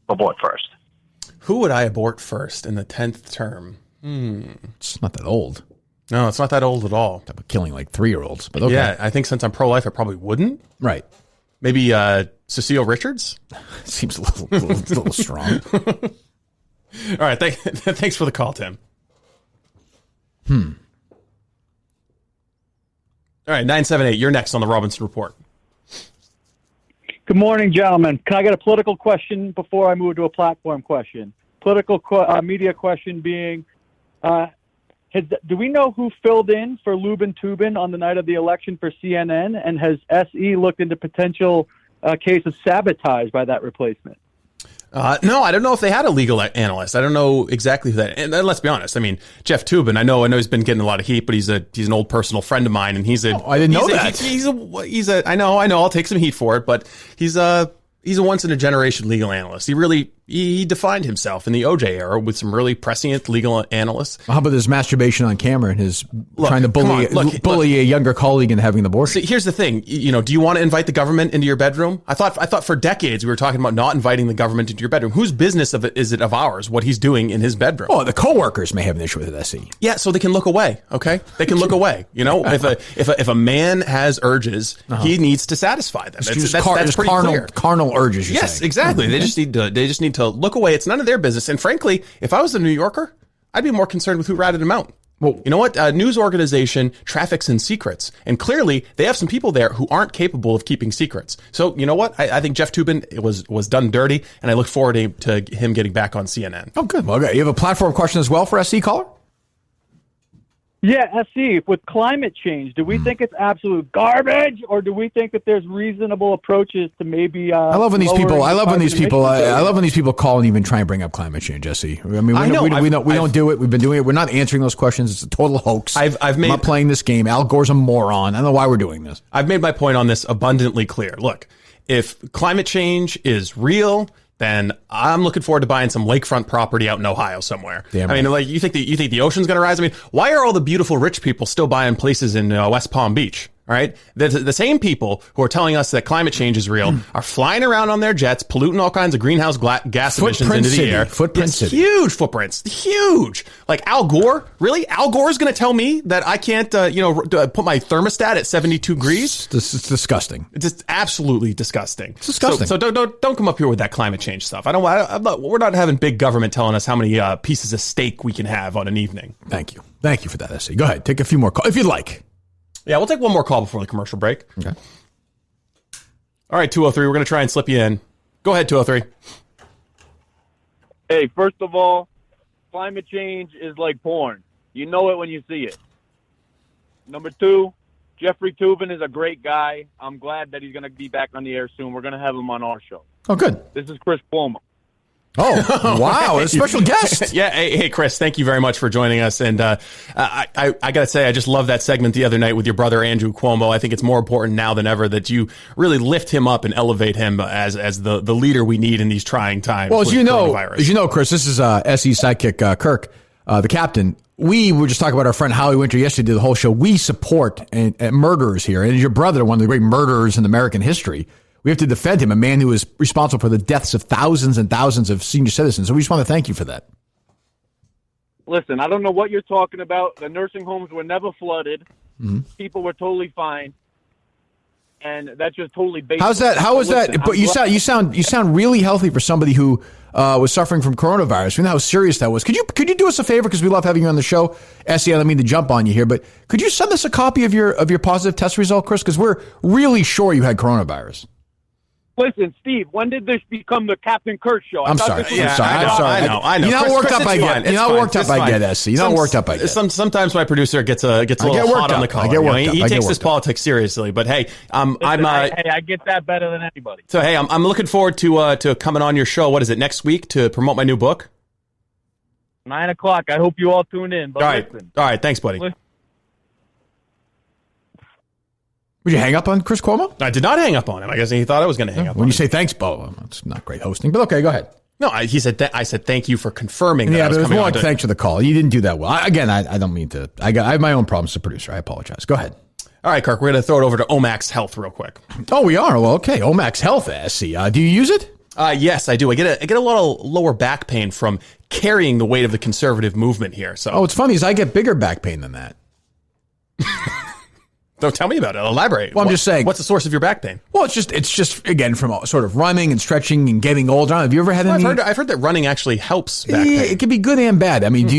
[SPEAKER 15] abort first?
[SPEAKER 2] Who would I abort first in the 10th term?
[SPEAKER 1] It's not that old.
[SPEAKER 2] No, it's not that old at all.
[SPEAKER 1] I'm killing like 3-year-olds, but okay.
[SPEAKER 2] Yeah, I think since I'm pro-life, I probably wouldn't.
[SPEAKER 1] Right.
[SPEAKER 2] Maybe Cecile Richards?
[SPEAKER 1] Seems a little strong.
[SPEAKER 2] All right, thanks for the call, Tim. All right, 978, you're next on the Robinson Report.
[SPEAKER 6] Good morning, gentlemen. Can I get a political question before I move to a platform question? Political media question being, do we know who filled in for Lubin Tubin on the night of the election for CNN? And has SE looked into potential case of sabotage by that replacement?
[SPEAKER 2] No, I don't know if they had a legal analyst. I don't know exactly who that. And let's be honest. I mean, Jeff Toobin. I know he's been getting a lot of heat, but he's an old personal friend of mine, and he's a.
[SPEAKER 1] Oh, I didn't know that.
[SPEAKER 2] He's a. I know. I'll take some heat for it, but he's a once in a generation legal analyst. He defined himself in the OJ era with some really prescient legal analysts.
[SPEAKER 1] How about his masturbation on camera and his trying to bully a younger colleague and having the abortion?
[SPEAKER 2] See, here's the thing. Do you want to invite the government into your bedroom? I thought for decades we were talking about not inviting the government into your bedroom. Whose business is it of ours what he's doing in his bedroom?
[SPEAKER 1] Oh, the coworkers may have an issue with it, SE.
[SPEAKER 2] Yeah, so they can look away. Okay, they can look away. If a man has urges, he needs to satisfy them. That's pretty clear.
[SPEAKER 1] Carnal urges.
[SPEAKER 2] Yes, exactly. They just need to look away. It's none of their business. And frankly, if I was a New Yorker, I'd be more concerned with who ratted him out. Well, you know what? A news organization traffics in secrets. And clearly, they have some people there who aren't capable of keeping secrets. So, you know what? I think Jeff Toobin was done dirty, and I look forward to him getting back on CNN.
[SPEAKER 1] Oh, good. Well, okay. You have a platform question as well for SC caller?
[SPEAKER 6] Yeah, SC, with climate change, do we think it's absolute garbage, or do we think that there's reasonable approaches to maybe? I
[SPEAKER 1] love when these people call and even try and bring up climate change, Jesse. I mean, we don't do it. We've been doing it. We're not answering those questions. It's a total hoax. I'm not playing this game. Al Gore's a moron. I don't know why we're doing this.
[SPEAKER 2] I've made my point on this abundantly clear. Look, if climate change is real, then I'm looking forward to buying some lakefront property out in Ohio somewhere. Damn right. I mean, like, you think the ocean's going to rise? I mean, why are all the beautiful rich people still buying places in West Palm Beach? All right. The same people who are telling us that climate change is real are flying around on their jets, polluting all kinds of greenhouse gas emissions into the air. Huge footprints. Huge. Like Al Gore. Really? Al Gore's going to tell me that I can't, put my thermostat at 72 degrees?
[SPEAKER 1] It's disgusting.
[SPEAKER 2] It's just absolutely disgusting.
[SPEAKER 1] It's disgusting.
[SPEAKER 2] So don't come up here with that climate change stuff. We're not having big government telling us how many pieces of steak we can have on an evening.
[SPEAKER 1] Thank you. Thank you for that, SC. Go ahead. Take a few more calls if you'd like.
[SPEAKER 2] Yeah, we'll take one more call before the commercial break. Okay. All right, 203, we're going to try and slip you in. Go ahead, 203.
[SPEAKER 12] Hey, first of all, climate change is like porn. You know it when you see it. Number two, Jeffrey Toobin is a great guy. I'm glad that he's going to be back on the air soon. We're going to have him on our show.
[SPEAKER 1] Oh, good.
[SPEAKER 12] This is Chris Cuomo.
[SPEAKER 1] Oh, wow. A special guest.
[SPEAKER 2] Yeah. Hey, Chris, thank you very much for joining us. And I got to say, I just love that segment the other night with your brother, Andrew Cuomo. I think it's more important now than ever that you really lift him up and elevate him as the leader we need in these trying times.
[SPEAKER 1] Well, as you know, Chris, this is SE's sidekick, Kirk, the captain. We were just talking about our friend Howie Winter yesterday, did the whole show. We support murderers here. And your brother, one of the great murderers in American history. We have to defend him, a man who is responsible for the deaths of thousands and thousands of senior citizens. So we just want to thank you for that.
[SPEAKER 12] Listen, I don't know what you're talking about. The nursing homes were never flooded. Mm-hmm. People were totally fine. And that's just totally basic. How is that? But you
[SPEAKER 1] sound really healthy for somebody who was suffering from coronavirus. We know how serious that was. Could you do us a favor, because we love having you on the show? Essie, I don't mean to jump on you here, but could you send us a copy of your positive test result, Chris? Because we're really sure you had coronavirus.
[SPEAKER 16] Listen, Steve, when did this become the Captain Kirk show?
[SPEAKER 1] I'm sorry. I know. You know how worked up I get. You know how worked up I get, SC. You know how worked up I get.
[SPEAKER 2] Sometimes my producer gets a little hot on the collar. He takes his politics seriously. But hey,
[SPEAKER 16] I get that better than anybody.
[SPEAKER 2] So hey, I'm looking forward to coming on your show. What is it, next week, to promote my new book?
[SPEAKER 16] 9:00. I hope you all tune in. But
[SPEAKER 2] all right. Thanks, buddy.
[SPEAKER 1] Would you hang up on Chris Cuomo?
[SPEAKER 2] I did not hang up on him. I guess he thought I was going to hang up.
[SPEAKER 1] When you say thanks, Bo, it's not great hosting, but okay, go ahead.
[SPEAKER 2] No, he said. I said thank you for confirming.
[SPEAKER 1] Yeah,
[SPEAKER 2] that
[SPEAKER 1] but it was more like thanks for the call. You didn't do that well. I don't mean to. I have my own problems as a producer. I apologize. Go ahead.
[SPEAKER 2] All right, Kirk. We're going to throw it over to Omax Health real quick.
[SPEAKER 1] Oh, we are. Well, okay. Omax Health, SC. Do you use it?
[SPEAKER 2] Yes, I do. I get a lot of lower back pain from carrying the weight of the conservative movement here. So,
[SPEAKER 1] what's funny is I get bigger back pain than that.
[SPEAKER 2] Don't tell me about it. Elaborate.
[SPEAKER 1] Well, I'm just saying.
[SPEAKER 2] What's the source of your back pain?
[SPEAKER 1] Well, it's just again from sort of running and stretching and getting older. Have you ever had any?
[SPEAKER 2] I've heard that running actually helps back pain.
[SPEAKER 1] It can be good and bad. I mean,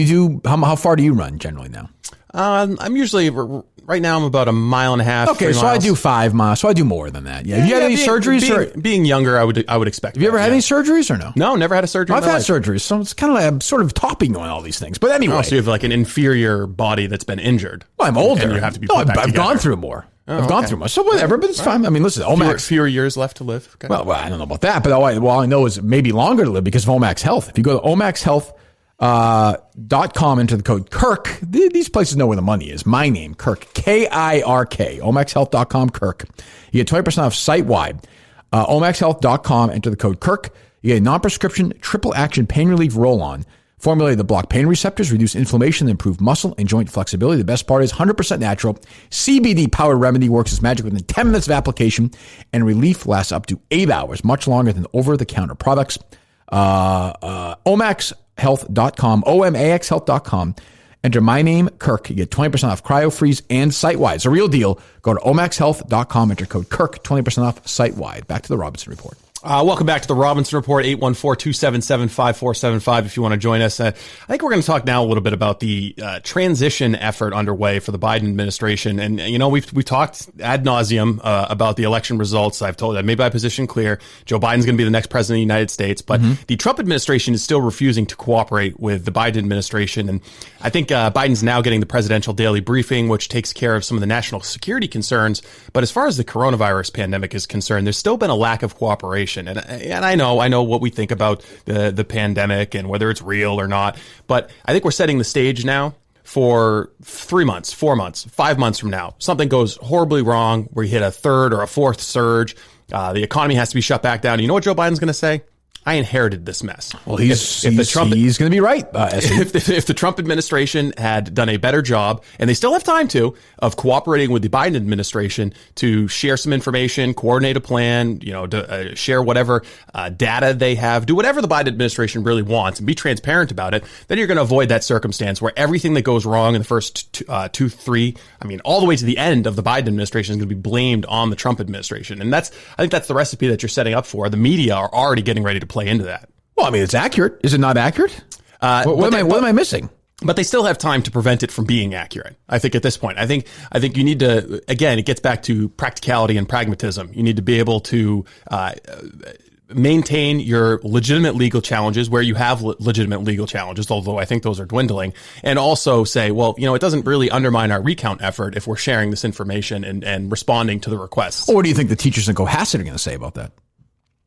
[SPEAKER 1] how far do you run generally now?
[SPEAKER 2] I'm usually right now. I'm about 1.5 miles.
[SPEAKER 1] Okay, so I do 5 miles. So I do more than that. Yeah. Have you had any surgeries?
[SPEAKER 2] Being younger, I would expect.
[SPEAKER 1] Have you ever had any surgeries or no?
[SPEAKER 2] No, never had a surgery.
[SPEAKER 1] I've had surgeries, so it's kind of like I'm sort of topping on all these things. But anyway,
[SPEAKER 2] so you have like an inferior body that's been injured.
[SPEAKER 1] Well, I'm older.
[SPEAKER 2] And you have to be put back
[SPEAKER 1] I've
[SPEAKER 2] together.
[SPEAKER 1] gone through more. I've gone through much, so whatever, but it's fine. I mean, listen, Omax.
[SPEAKER 2] Fewer years left to live. Okay.
[SPEAKER 1] Well, I don't know about that, but all I know is maybe longer to live because of Omax Health. If you go to omaxhealth.com, enter the code Kirk. These places know where the money is. My name, Kirk, K-I-R-K, omaxhealth.com, Kirk. You get 20% off site-wide. omaxhealth.com, enter the code Kirk. You get a non-prescription triple action pain relief roll-on. Formulated to block pain receptors, reduce inflammation, and improve muscle and joint flexibility. The best part is 100% natural. CBD powered remedy works as magic within 10 minutes of application, and relief lasts up to 8 hours, much longer than over-the-counter products. Omaxhealth.com, OMAXhealth.com. Enter my name, Kirk. You get 20% off cryo-freeze and site-wide. It's a real deal. Go to omaxhealth.com, enter code Kirk, 20% off site-wide. Back to the Robinson Report.
[SPEAKER 2] Welcome back to the Robinson Report, 814-277-5475 if you want to join us. I think we're going to talk now a little bit about the transition effort underway for the Biden administration. And, you know, we've talked ad nauseum about the election results. I've made my position clear. Joe Biden's going to be the next president of the United States. But the Trump administration is still refusing to cooperate with the Biden administration. And I think Biden's now getting the presidential daily briefing, which takes care of some of the national security concerns. But as far as the coronavirus pandemic is concerned, there's still been a lack of cooperation. And I know what we think about the pandemic and whether it's real or not. But I think we're setting the stage now for 3 months, 4 months, 5 months from now. Something goes horribly wrong. We hit a third or a fourth surge. The economy has to be shut back down. You know what Joe Biden's going to say? I inherited this mess.
[SPEAKER 1] Well, he's going to be right.
[SPEAKER 2] If the Trump administration had done a better job, and they still have time of cooperating with the Biden administration to share some information, coordinate a plan, to share whatever data they have, do whatever the Biden administration really wants, and be transparent about it, then you're going to avoid that circumstance where everything that goes wrong in the first all the way to the end of the Biden administration is going to be blamed on the Trump administration. And I think that's the recipe that you're setting up for. The media are already getting ready to play into that.
[SPEAKER 1] Well, I mean, it's accurate. Is it not accurate? What am I missing?
[SPEAKER 2] But they still have time to prevent it from being accurate. I think at this point, I think you need to, again, it gets back to practicality and pragmatism. You need to be able to maintain your legitimate legal challenges where you have legitimate legal challenges, although I think those are dwindling, and also say, well, it doesn't really undermine our recount effort if we're sharing this information and responding to the requests.
[SPEAKER 1] Well, what do you think the teachers in Cohasset are going to say about that?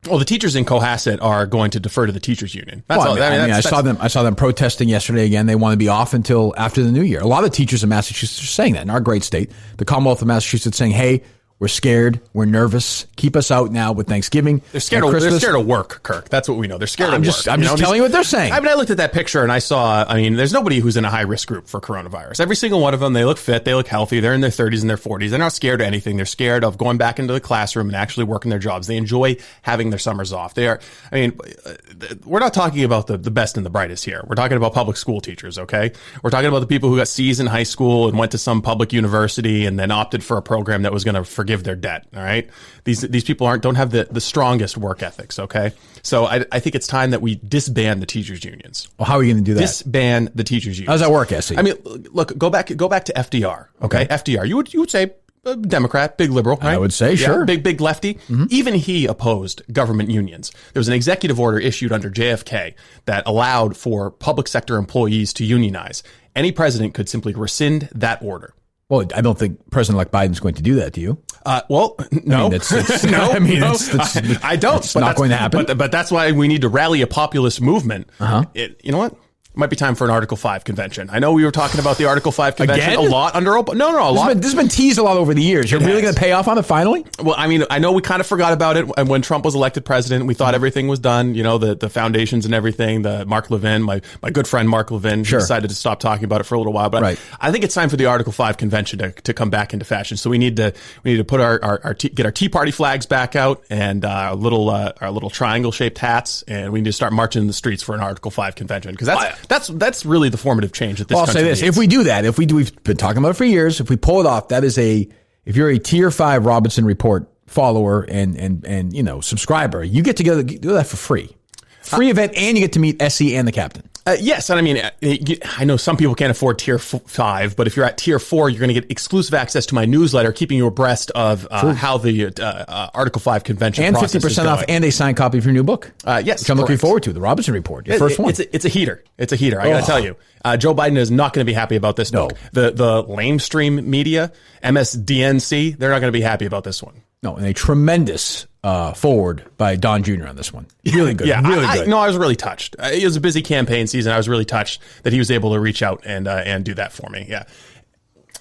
[SPEAKER 2] Well, the teachers in Cohasset are going to defer to the teachers union. That's all.
[SPEAKER 1] I saw them protesting yesterday again. They want to be off until after the new year. A lot of teachers in Massachusetts are saying that. In our great state, the Commonwealth of Massachusetts, saying, "Hey, we're scared. We're nervous. Keep us out now with Thanksgiving."
[SPEAKER 2] They're scared of work, Kirk. That's what we know. They're scared of work.
[SPEAKER 1] I'm just telling you what they're saying.
[SPEAKER 2] I looked at that picture and I saw, there's nobody who's in a high risk group for coronavirus. Every single one of them, they look fit. They look healthy. They're in their 30s and their 40s. They're not scared of anything. They're scared of going back into the classroom and actually working their jobs. They enjoy having their summers off. We're not talking about the best and the brightest here. We're talking about public school teachers, okay? We're talking about the people who got C's in high school and went to some public university and then opted for a program that was going to forgive their debt. All right. These people don't have the strongest work ethics. OK, so I think it's time that we disband the teachers unions.
[SPEAKER 1] Well, how are we going to do that?
[SPEAKER 2] Disband the teachers unions.
[SPEAKER 1] How does that work, SC?
[SPEAKER 2] Look, go back to FDR. OK, FDR. You would say Democrat, big liberal, right?
[SPEAKER 1] I would say, sure.
[SPEAKER 2] Big lefty. Mm-hmm. Even he opposed government unions. There was an executive order issued under JFK that allowed for public sector employees to unionize. Any president could simply rescind that order.
[SPEAKER 1] Well, I don't think President-elect Biden's going to do that, do you?
[SPEAKER 2] No.
[SPEAKER 1] I mean, no.
[SPEAKER 2] I don't.
[SPEAKER 1] It's not going to happen.
[SPEAKER 2] But that's why we need to rally a populist movement. You know what? Might be time for an Article 5 convention. I know we were talking about the Article 5 convention a lot under Obama. No, a lot.
[SPEAKER 1] This has been teased a lot over the years. You're really going to pay off on it finally?
[SPEAKER 2] Well, I mean, I know we kind of forgot about it when Trump was elected president. We thought everything was done. You know, the foundations and everything. The Mark Levin, my good friend Mark Levin, decided to stop talking about it for a little while. But I think it's time for the Article 5 convention to come back into fashion. So we need to put get our Tea Party flags back out and our little triangle shaped hats, and we need to start marching in the streets for an Article 5 convention, because that's really the formative change that this country
[SPEAKER 1] needs.
[SPEAKER 2] If
[SPEAKER 1] we do that, we've been talking about it for years. If we pull it off, that is if you're a Tier 5 Robinson Report follower and subscriber, you get to do that for free. Free event, and you get to meet SE and the captain.
[SPEAKER 2] Yes, and I mean, I know some people can't afford Tier 5, but if you're at Tier 4, you're going to get exclusive access to my newsletter, keeping you abreast of how the Article 5 convention
[SPEAKER 1] and
[SPEAKER 2] process
[SPEAKER 1] 50% off, and a signed copy of your new book.
[SPEAKER 2] Yes,
[SPEAKER 1] which I'm looking forward to. The Robinson Report, your first one.
[SPEAKER 2] It's a heater. It's a heater. I got to tell you, Joe Biden is not going to be happy about this book. The lamestream media, MSDNC, they're not going to be happy about this one.
[SPEAKER 1] No, and a tremendous forward by Don Jr. on this one. Really good.
[SPEAKER 2] Yeah,
[SPEAKER 1] really good.
[SPEAKER 2] I was really touched. It was a busy campaign season. I was really touched that he was able to reach out and do that for me. Yeah.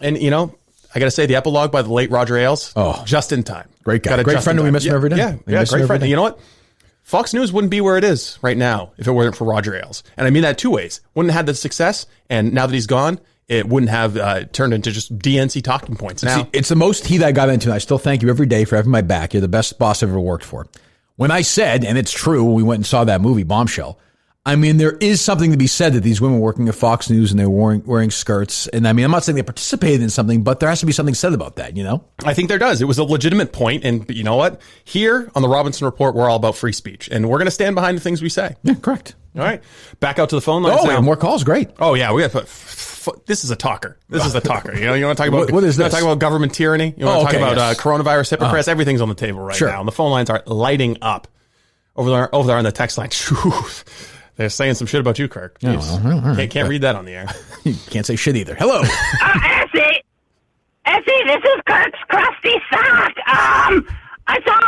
[SPEAKER 2] And, I got to say, the epilogue by the late Roger Ailes, just in time.
[SPEAKER 1] Great guy. Great friend, and we miss him every day.
[SPEAKER 2] Yeah, great friend. And you know what? Fox News wouldn't be where it is right now if it weren't for Roger Ailes. And I mean that two ways. Wouldn't have had the success, and now that he's gone, it wouldn't have turned into just DNC talking points. Now,
[SPEAKER 1] see, it's the most heat I got into, and I still thank you every day for having my back. You're the best boss I've ever worked for. When I said, and it's true, when we went and saw that movie, Bombshell, I mean, there is something to be said that these women working at Fox News and they're wearing skirts. And I mean, I'm not saying they participated in something, but there has to be something said about that,
[SPEAKER 2] I think there does. It was a legitimate point. And you know what? Here on the Robinson Report, we're all about free speech. And we're going to stand behind the things we say.
[SPEAKER 1] Yeah, correct.
[SPEAKER 2] All right. Back out to the phone lines.
[SPEAKER 1] We have more calls. Great.
[SPEAKER 2] Oh, yeah. We got this is a talker. This is a talker. You want to talk about
[SPEAKER 1] what is this?
[SPEAKER 2] You want to talk about government tyranny? You want to talk about coronavirus hypocrites? Everything's on the table right now. And the phone lines are lighting up over there on the text line. They're saying some shit about you, Kirk. Can't read that on the air.
[SPEAKER 1] You can't say shit either. Hello.
[SPEAKER 17] Essie, this is Kirk's crusty sock. I saw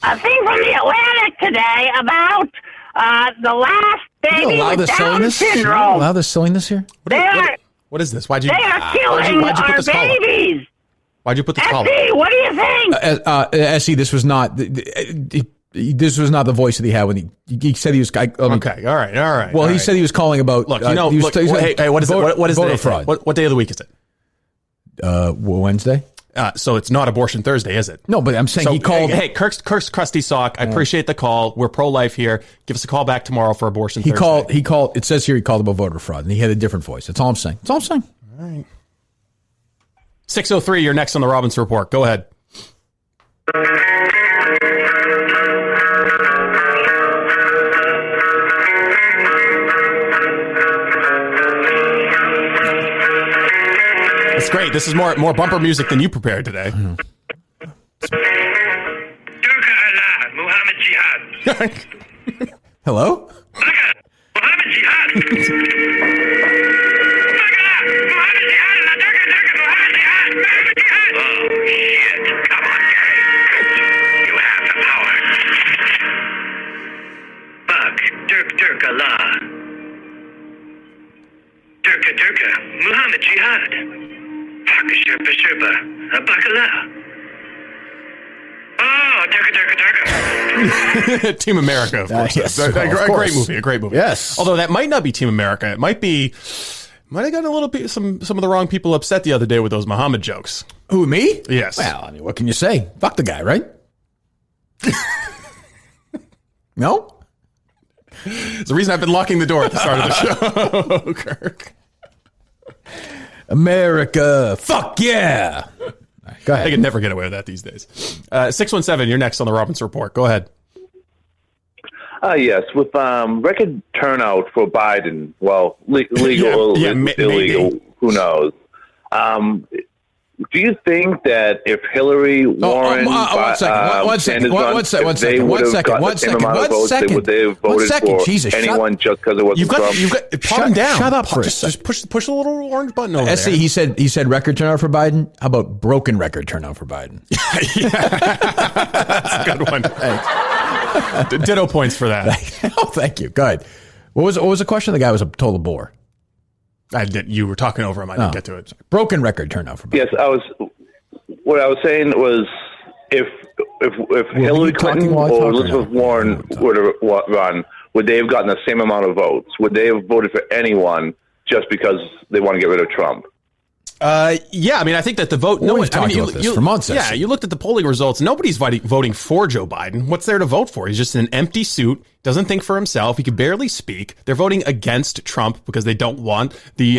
[SPEAKER 17] a thing from the Atlantic today about the last baby with Down syndrome.
[SPEAKER 1] Allow the silliness here?
[SPEAKER 2] What is this? They
[SPEAKER 17] are killing our babies.
[SPEAKER 2] Why'd you put this call?
[SPEAKER 17] Essie, what do you think?
[SPEAKER 1] Essie, this was not the voice that he had when he said he was.
[SPEAKER 2] Okay, all right.
[SPEAKER 1] Well, he said he was calling about.
[SPEAKER 2] Look, hey, what is it? What is voter fraud? What day of the week is it?
[SPEAKER 1] Wednesday.
[SPEAKER 2] So it's not Abortion Thursday, is it?
[SPEAKER 1] No, but I'm saying he called.
[SPEAKER 2] Hey, Kirk's crusty sock. I appreciate the call. We're pro-life here. Give us a call back tomorrow for Abortion Thursday.
[SPEAKER 1] He called. It says here he called about voter fraud, and he had a different voice. That's all I'm saying.
[SPEAKER 2] All right. 6:03. You're next on the Robinson Report. Go ahead. That's great. This is more bumper music than you prepared today.
[SPEAKER 1] Hello?
[SPEAKER 18] Muhammad Jihad. Oh, Turka.
[SPEAKER 2] Team America, of course.
[SPEAKER 1] Yes,
[SPEAKER 2] a great movie.
[SPEAKER 1] Yes.
[SPEAKER 2] Although that might not be Team America. It might have got a little bit some of the wrong people upset the other day with those Muhammad jokes.
[SPEAKER 1] Who, me?
[SPEAKER 2] Yes.
[SPEAKER 1] Well, I mean, what can you say? Fuck the guy, right? No?
[SPEAKER 2] It's the reason I've been locking the door at the start of the show, Kirk.
[SPEAKER 1] America, fuck yeah. Go ahead.
[SPEAKER 2] They can never get away with that these days. 617, you're next on the Robinson Report. Go ahead.
[SPEAKER 19] Yes, with record turnout for Biden, well, legal, illegal,
[SPEAKER 2] maybe.
[SPEAKER 19] who knows? Do you think that if Hillary, Warren, Sanders run, they would have gotten the same amount of votes, would they have voted for anyone just because it wasn't Trump?
[SPEAKER 2] Calm down.
[SPEAKER 1] Shut up for
[SPEAKER 2] just push the little orange button over there.
[SPEAKER 1] He said record turnout for Biden. How about broken record turnout for Biden?
[SPEAKER 2] That's a good one. Thanks. Ditto points for that.
[SPEAKER 1] Thank you. Good. What was the question? The guy was a total bore.
[SPEAKER 2] You were talking over him. I didn't get to it.
[SPEAKER 1] Broken record turnout for Biden.
[SPEAKER 19] Yes, what I was saying was if Hillary Clinton or Elizabeth Warren would have run, would they have gotten the same amount of votes? Would they have voted for anyone just because they want to get rid of Trump?
[SPEAKER 2] Yeah, I mean, I think that the vote.
[SPEAKER 1] We've talked about this for months.
[SPEAKER 2] Yeah, you looked at the polling results. Nobody's voting for Joe Biden. What's there to vote for? He's just in an empty suit. Doesn't think for himself. He could barely speak. They're voting against Trump because they don't want the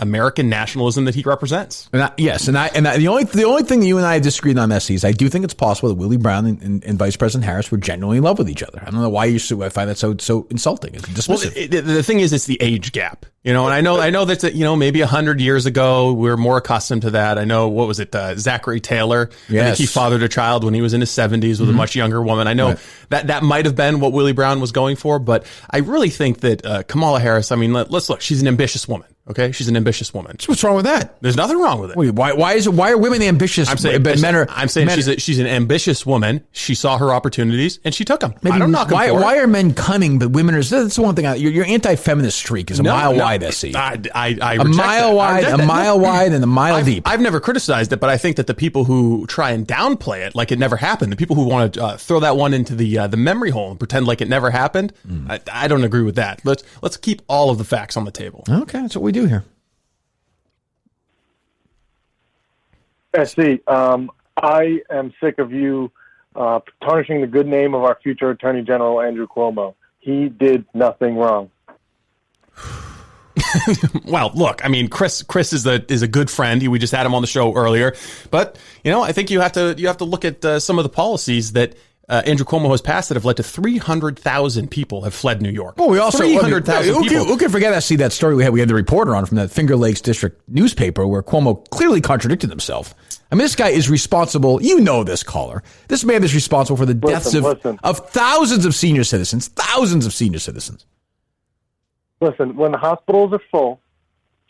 [SPEAKER 2] American nationalism that he represents.
[SPEAKER 1] The only thing that you and I disagreed on, SC, is I do think it's possible that Willie Brown and Vice President Harris were genuinely in love with each other. I don't know why I find that so insulting. It's dismissive.
[SPEAKER 2] Well, the thing is, it's the age gap. And I know that maybe 100 years ago we were more accustomed to that. I know, what was it, Zachary Taylor?
[SPEAKER 1] Yes.
[SPEAKER 2] I think he fathered a child when he was in his 70s with a much younger woman. I know that might have been what Willie Brown was going for, but I really think that Kamala Harris, I mean, let's look, she's an ambitious woman. Okay, she's an ambitious woman.
[SPEAKER 1] What's wrong with that?
[SPEAKER 2] There's nothing wrong with it.
[SPEAKER 1] Wait, why are women ambitious? I'm saying
[SPEAKER 2] she's an ambitious woman. She saw her opportunities and she took them.
[SPEAKER 1] Why are men cunning but women are? That's the one thing. Your anti-feminist streak is a mile wide. SC.
[SPEAKER 2] A
[SPEAKER 1] mile wide, and a mile deep.
[SPEAKER 2] I've never criticized it, but I think that the people who try and downplay it like it never happened, the people who want to throw that one into the memory hole and pretend like it never happened, I don't agree with that. Let's keep all of the facts on the table.
[SPEAKER 1] Okay, that's what we do here.
[SPEAKER 6] SC, I am sick of you tarnishing the good name of our future Attorney General, Andrew Cuomo. He did nothing wrong.
[SPEAKER 2] Well, look, I mean, Chris is a good friend. We just had him on the show earlier, but I think you have to look at some of the policies that Andrew Cuomo has passed that have led to 300,000 people have fled New York.
[SPEAKER 1] Well, we also
[SPEAKER 2] 300,000 people.
[SPEAKER 1] Who can forget that? See that story we had the reporter on from that Finger Lakes District newspaper where Cuomo clearly contradicted himself. I mean, this guy is responsible. You know this, caller. This man is responsible for the deaths of thousands of senior citizens. Thousands of senior citizens.
[SPEAKER 6] Listen, when the hospitals are full,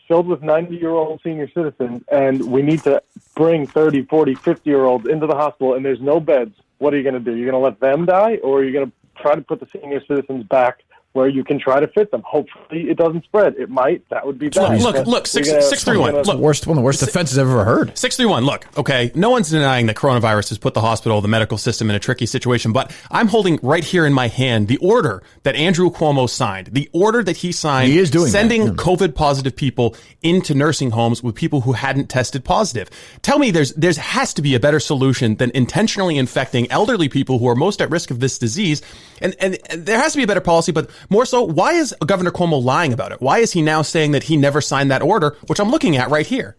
[SPEAKER 6] filled with 90-year-old senior citizens, and we need to bring 30, 40, 50-year-olds into the hospital, and there's no beds, what are you going to do? You're going to let them die, or are you going to try to put the senior citizens back where you can try to fit them? Hopefully it doesn't spread. It might. That would be bad.
[SPEAKER 2] Look, 631.
[SPEAKER 1] Look, one of the worst defenses I've ever heard.
[SPEAKER 2] 631. Look, okay, no one's denying that coronavirus has put the hospital, the medical system in a tricky situation, but I'm holding right here in my hand the order that Andrew Cuomo signed. The order that he signed,
[SPEAKER 1] he is doing
[SPEAKER 2] sending COVID positive people into nursing homes with people who hadn't tested positive. Tell me there has to be a better solution than intentionally infecting elderly people who are most at risk of this disease. And there has to be a better policy, but more so, why is Governor Cuomo lying about it? Why is he now saying that he never signed that order, which I'm looking at right here?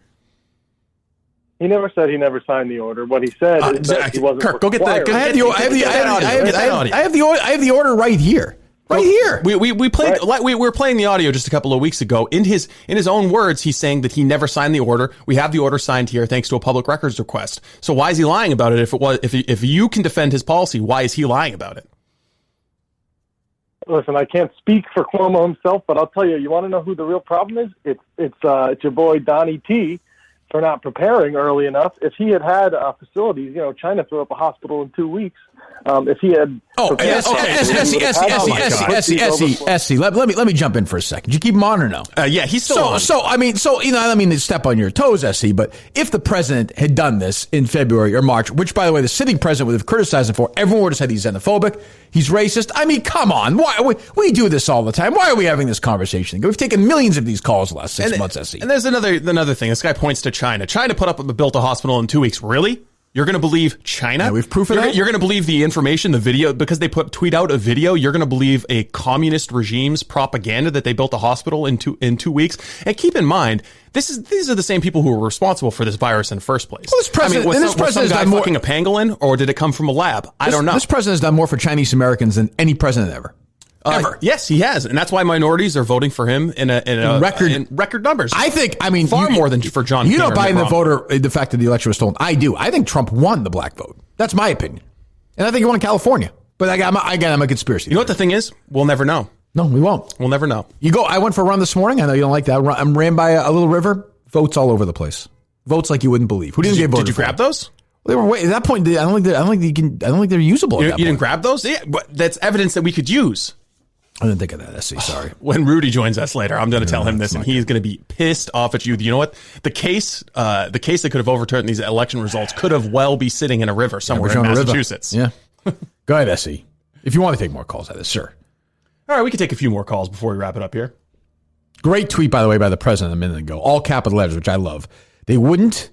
[SPEAKER 6] He never said he never signed the order. What he said is that he wasn't.
[SPEAKER 2] Kirk, go get that.
[SPEAKER 1] I have the order right here. Right here.
[SPEAKER 2] We played. Right. We were playing the audio just a couple of weeks ago. In his own words, he's saying that he never signed the order. We have the order signed here thanks to a public records request. So why is he lying about it? If you can defend his policy, why is he lying about it?
[SPEAKER 6] Listen, I can't speak for Cuomo himself, but I'll tell you, you want to know who the real problem is? It's your boy Donnie T for not preparing early enough. If he had facilities, China threw up a hospital in 2 weeks. If he had,
[SPEAKER 1] Essie, let me jump in for a second. Did you keep him on or no?
[SPEAKER 2] Yeah, he's still on.
[SPEAKER 1] So I mean to step on your toes, Essie, but if the president had done this in February or March, which by the way the sitting president would have criticized him for, everyone would have said he's xenophobic, he's racist. I mean, come on, why we do this all the time? Why are we having this conversation? We've taken millions of these calls the last 6 months, Essie.
[SPEAKER 2] And there's another thing. This guy points to China. China built a hospital in 2 weeks. Really? You're going to believe China?
[SPEAKER 1] Yeah, we have proof of that?
[SPEAKER 2] You're going to believe the information, the video, because they tweet out a video. You're going to believe a communist regime's propaganda that they built a hospital in 2 weeks. And keep in mind, these are the same people who were responsible for this virus in the first place.
[SPEAKER 1] Well, this president
[SPEAKER 2] was some guy fucking a pangolin, or did it come from a lab? I don't know.
[SPEAKER 1] This president has done more for Chinese Americans than any president ever. Ever.
[SPEAKER 2] Yes, he has. And that's why minorities are voting for him in record numbers. Far more than for John King.
[SPEAKER 1] You don't buy the fact that the election was stolen. I do. I think Trump won the black vote. That's my opinion. And I think he won in California. But I'm a conspiracy.
[SPEAKER 2] You know what the thing is? We'll never know.
[SPEAKER 1] No, we won't.
[SPEAKER 2] We'll never know.
[SPEAKER 1] I went for a run this morning. I know you don't like that. I ran by a little river. Votes all over the place. Votes like you wouldn't believe. Who didn't get voted?
[SPEAKER 2] Did you grab those?
[SPEAKER 1] They were at that point. I don't think they're usable.
[SPEAKER 2] You didn't grab those? Yeah, but that's evidence that we could use.
[SPEAKER 1] I didn't think of that. SC, sorry.
[SPEAKER 2] When Rudy joins us later, I'm going to tell him this, and he's going to be pissed off at you. You know what? The case that could have overturned these election results could have well be sitting in a river somewhere in Massachusetts.
[SPEAKER 1] Yeah. Go ahead, SC. If you want to take more calls at this, sure.
[SPEAKER 2] All right, we can take a few more calls before we wrap it up here.
[SPEAKER 1] Great tweet, by the way, by the president a minute ago. All capital letters, which I love. They wouldn't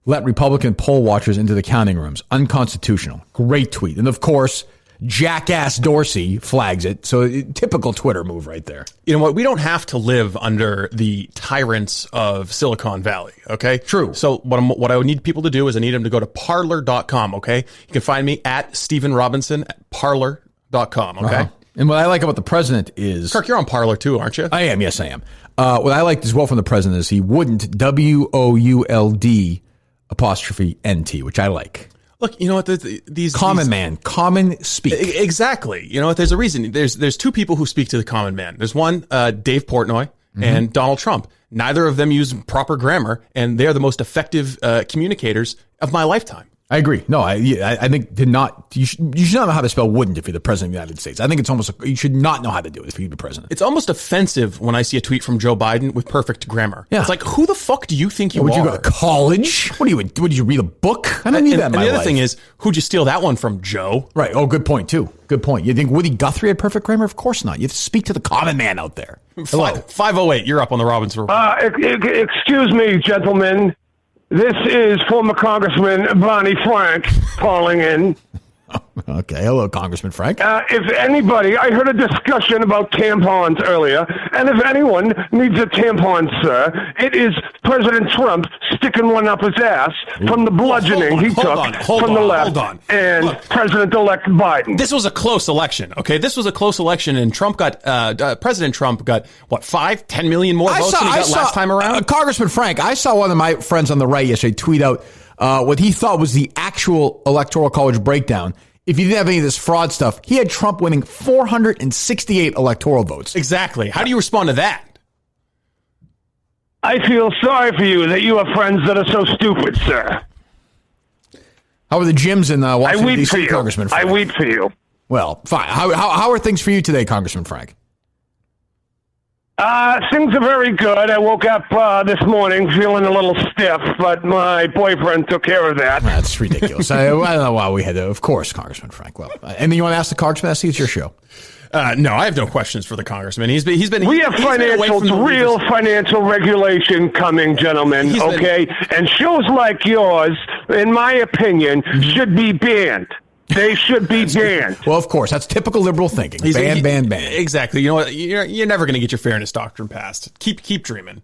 [SPEAKER 1] let Republican poll watchers into the counting rooms. Unconstitutional. Great tweet. And of course, jackass Dorsey flags it. So typical Twitter move right there.
[SPEAKER 2] You know what? We don't have to live under the tyrants of Silicon Valley. Okay.
[SPEAKER 1] True.
[SPEAKER 2] So what I would need people to do is I need them to go to parlor.com. Okay. You can find me at Stephen Robinson at parlor.com. Okay.
[SPEAKER 1] Uh-huh. And what I like about the president is...
[SPEAKER 2] Kirk, you're on Parler too, aren't you?
[SPEAKER 1] I am. Yes, I am. What I liked as well from the president is he wouldn't WOULD apostrophe NT, which I like.
[SPEAKER 2] Look, you know what? These
[SPEAKER 1] man, common speak.
[SPEAKER 2] Exactly. You know what? There's a reason. There's two people who speak to the common man. There's one, Dave Portnoy, and Donald Trump. Neither of them use proper grammar, and they're the most effective communicators of my lifetime.
[SPEAKER 1] I agree. No, I think you should not know how to spell wouldn't if you're the president of the United States. I think it's almost, you should not know how to do it if you're the president.
[SPEAKER 2] It's almost offensive when I see a tweet from Joe Biden with perfect grammar.
[SPEAKER 1] Yeah.
[SPEAKER 2] It's like, who the fuck do you think you are?
[SPEAKER 1] Would you go to college? What did you read a book? I don't need that in my life.
[SPEAKER 2] And the other thing is, who'd you steal that one from, Joe?
[SPEAKER 1] Right. Oh, good point too. Good point. You think Woody Guthrie had perfect grammar? Of course not. You have to speak to the common man out there.
[SPEAKER 2] Hello. 508, you're up on the Robinson Report.
[SPEAKER 20] Excuse me, gentlemen. This is former Congressman Bonnie Frank calling in.
[SPEAKER 1] Okay. Hello, Congressman Frank.
[SPEAKER 20] If anybody, I heard a discussion about tampons earlier, and if anyone needs a tampon, sir, it is President Trump sticking one up his ass from the bludgeoning he took from the left and President-elect Biden.
[SPEAKER 2] This was a close election, okay? This was a close election, and Trump got, President Trump got, 10 million more votes than he got last time around?
[SPEAKER 1] Congressman Frank, I saw one of my friends on the right yesterday tweet out what he thought was the actual Electoral College breakdown. If you didn't have any of this fraud stuff, he had Trump winning 468 electoral votes.
[SPEAKER 2] Exactly. How do you respond to that?
[SPEAKER 20] I feel sorry for you that you have friends that are so stupid, sir.
[SPEAKER 1] How are the gyms in Washington, D.C., Congressman Frank?
[SPEAKER 20] I weep for you.
[SPEAKER 1] Well, fine. How are things for you today, Congressman Frank?
[SPEAKER 20] Things are very good. I woke up this morning feeling a little stiff, but my boyfriend took care of that.
[SPEAKER 1] That's ridiculous. I don't know why we had to. Of course, Congressman Frank. Well, anything you want to ask the Congressman? It's your show.
[SPEAKER 2] No, I have no questions for the Congressman. We
[SPEAKER 20] have real financial regulation coming, gentlemen, okay? And shows like yours, in my opinion, should be banned. They should be banned.
[SPEAKER 1] Well, of course. That's typical liberal thinking. Ban.
[SPEAKER 2] Exactly. You know what? You're never going to get your fairness doctrine passed. Keep dreaming.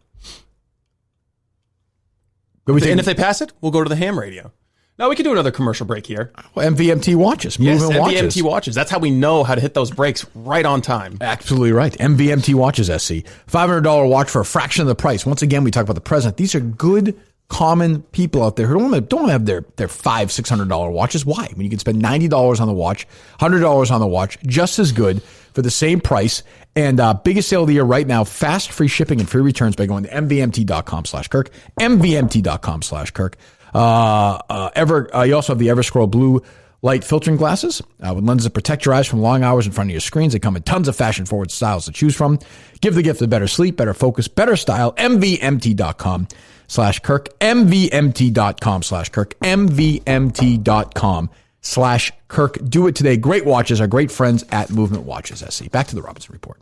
[SPEAKER 2] And if they pass it, we'll go to the ham radio. No, we can do another commercial break here.
[SPEAKER 1] Well, MVMT watches.
[SPEAKER 2] MVMT watches. That's how we know how to hit those brakes right on time.
[SPEAKER 1] Absolutely right. MVMT watches, SC. $500 watch for a fraction of the price. Once again, we talk about the president. These are good, common people out there who don't have their $500-$600 watches. Why? When you can spend $90 on the watch, $100 on the watch, just as good for the same price. And biggest sale of the year right now, fast free shipping and free returns by going to mvmt.com/Kirk, mvmt.com/Kirk. You also have the Everscroll blue light filtering glasses with lenses that protect your eyes from long hours in front of your screens. They come in tons of fashion-forward styles to choose from. Give the gift of better sleep, better focus, better style. mvmt.com/Kirk, mvmt.com/Kirk, mvmt.com/Kirk. Do it today. Great watches. Our great friends at Movement Watches, SC. Back to the Robinson Report.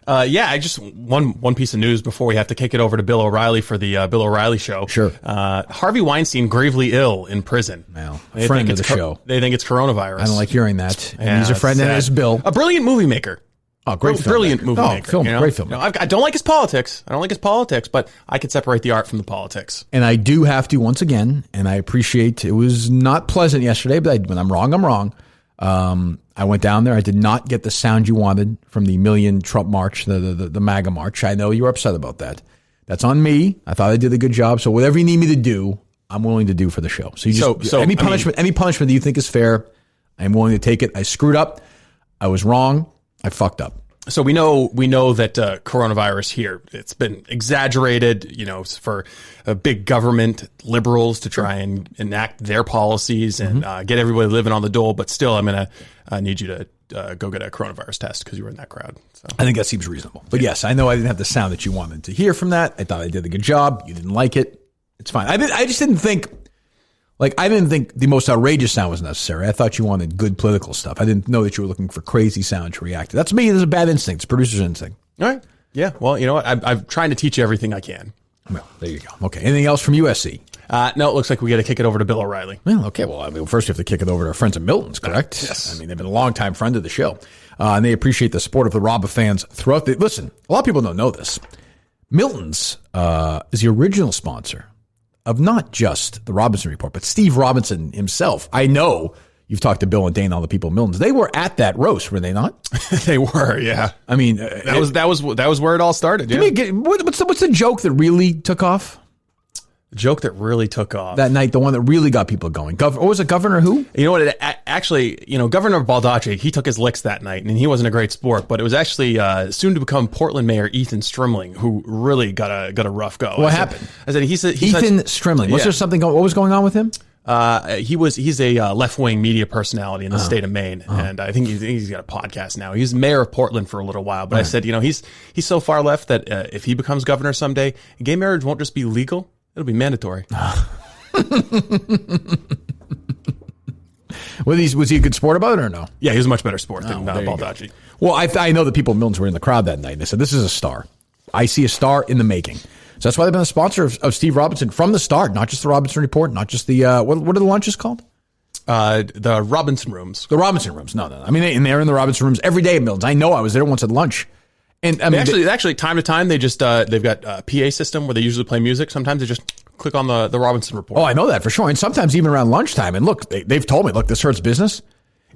[SPEAKER 2] I just one piece of news before we have to kick it over to Bill O'Reilly for the Bill O'Reilly show.
[SPEAKER 1] Sure.
[SPEAKER 2] Harvey Weinstein gravely ill in prison.
[SPEAKER 1] Well, friend of the show.
[SPEAKER 2] They think it's coronavirus.
[SPEAKER 1] I don't like hearing that. And he's a friend, and it's Bill.
[SPEAKER 2] A brilliant movie maker.
[SPEAKER 1] Oh, great film.
[SPEAKER 2] Brilliant movie maker.
[SPEAKER 1] Great film.
[SPEAKER 2] I don't like his politics. But I can separate the art from the politics.
[SPEAKER 1] And I do have to, once again, and I appreciate it was not pleasant yesterday, but when I'm wrong, I'm wrong. I went down there. I did not get the sound you wanted from the Million Trump March, the MAGA March. I know you were upset about that. That's on me. I thought I did a good job. So whatever you need me to do, I'm willing to do for the show. So you just any punishment that you think is fair, I'm willing to take it. I screwed up. I was wrong. I fucked up.
[SPEAKER 2] So we know that coronavirus here, it's been exaggerated, for big government liberals to try and enact their policies and get everybody living on the dole. But still, I'm going to need you to go get a coronavirus test because you were in that crowd. So
[SPEAKER 1] I think that seems reasonable. But yes, I know I didn't have the sound that you wanted to hear from that. I thought I did a good job. You didn't like it. It's fine. I just didn't think... I didn't think the most outrageous sound was necessary. I thought you wanted good political stuff. I didn't know that you were looking for crazy sound to react to. That's me. There's a bad instinct. It's producer's instinct.
[SPEAKER 2] All right. Yeah. Well, you know what? I'm trying to teach you everything I can.
[SPEAKER 1] Well, there you go. Okay. Anything else from USC?
[SPEAKER 2] No, it looks like we got to kick it over to Bill O'Reilly.
[SPEAKER 1] Well, okay. Well, first we have to kick it over to our friends at Milton's, correct?
[SPEAKER 2] Yes.
[SPEAKER 1] They've been a longtime friend of the show. And they appreciate the support of the Robba fans throughout listen, a lot of people don't know this. Milton's is the original sponsor of not just the Robinson Report, but Steve Robinson himself. I know you've talked to Bill and Dane, all the people at Milton's. They were at that roast, were they not?
[SPEAKER 2] They were, yeah.
[SPEAKER 1] I mean,
[SPEAKER 2] that was where it all started. Yeah.
[SPEAKER 1] What's the joke that really took off?
[SPEAKER 2] The joke that really took off
[SPEAKER 1] that night, the one that really got people going. What was it? Governor who?
[SPEAKER 2] You know what? Actually, Governor Baldacci, he took his licks that night, and he wasn't a great sport. But it was actually soon to become Portland Mayor Ethan Strimling who really got a rough go.
[SPEAKER 1] What happened?
[SPEAKER 2] He's
[SPEAKER 1] Ethan Strimling. Was there something? What was going on with him?
[SPEAKER 2] He's a left-wing media personality in the state of Maine, and I think he's got a podcast now. He was mayor of Portland for a little while, but I said, he's so far left that if he becomes governor someday, gay marriage won't just be legal; it'll be mandatory.
[SPEAKER 1] Was he a good sport about it or no?
[SPEAKER 2] Yeah, he was a much better sport than Baldacci.
[SPEAKER 1] Well, I know the people at Milton's were in the crowd that night, and they said, this is a star. I see a star in the making. So that's why they've been a sponsor of Steve Robinson from the start, not just the Robinson Report, not just the, what are the lunches called?
[SPEAKER 2] The Robinson Rooms.
[SPEAKER 1] The Robinson Rooms. No. I mean, they're in the Robinson Rooms every day at Milton's. I know I was there once at lunch. And I mean,
[SPEAKER 2] actually, time to time, they just, they've got a PA system where they usually play music. Sometimes they just click on the Robinson Report.
[SPEAKER 1] Oh, I know that for sure. And sometimes even around lunchtime. And look, they've told me, look, this hurts business.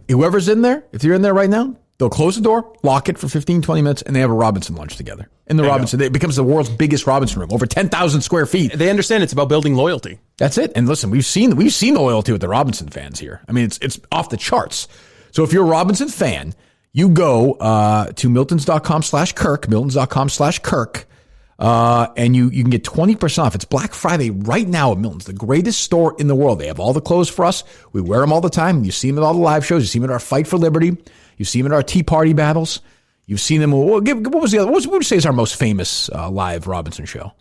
[SPEAKER 1] Whoever's in there, if you're in there right now, they'll close the door, lock it for 15, 20 minutes, and they have a Robinson lunch together. In the Robinson, it becomes the world's biggest Robinson room, over 10,000 square feet.
[SPEAKER 2] They understand it's about building loyalty.
[SPEAKER 1] That's it. And listen, we've seen the loyalty with the Robinson fans here. I mean, it's off the charts. So if you're a Robinson fan, you go to miltons.com/Kirk, miltons.com/Kirk, and you can get 20% off. It's Black Friday right now at Milton's, the greatest store in the world. They have all the clothes for us. We wear them all the time. You see them at all the live shows. You see them at our Fight for Liberty. You see them at our Tea Party battles. You've seen them. What was the other? What would you say is our most famous live Robinson show?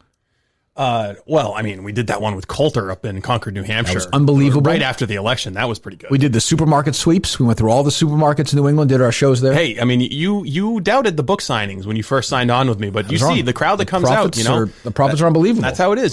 [SPEAKER 2] Well, I mean, we did that one with Coulter up in Concord, New Hampshire.
[SPEAKER 1] That was unbelievable.
[SPEAKER 2] Right after the election. That was pretty good.
[SPEAKER 1] We did the supermarket sweeps. We went through all the supermarkets in New England, did our shows there.
[SPEAKER 2] Hey, I mean, you douded the book signings when you first signed on with me, but you see the crowd that comes out,
[SPEAKER 1] the profits are unbelievable.
[SPEAKER 2] That's how it is.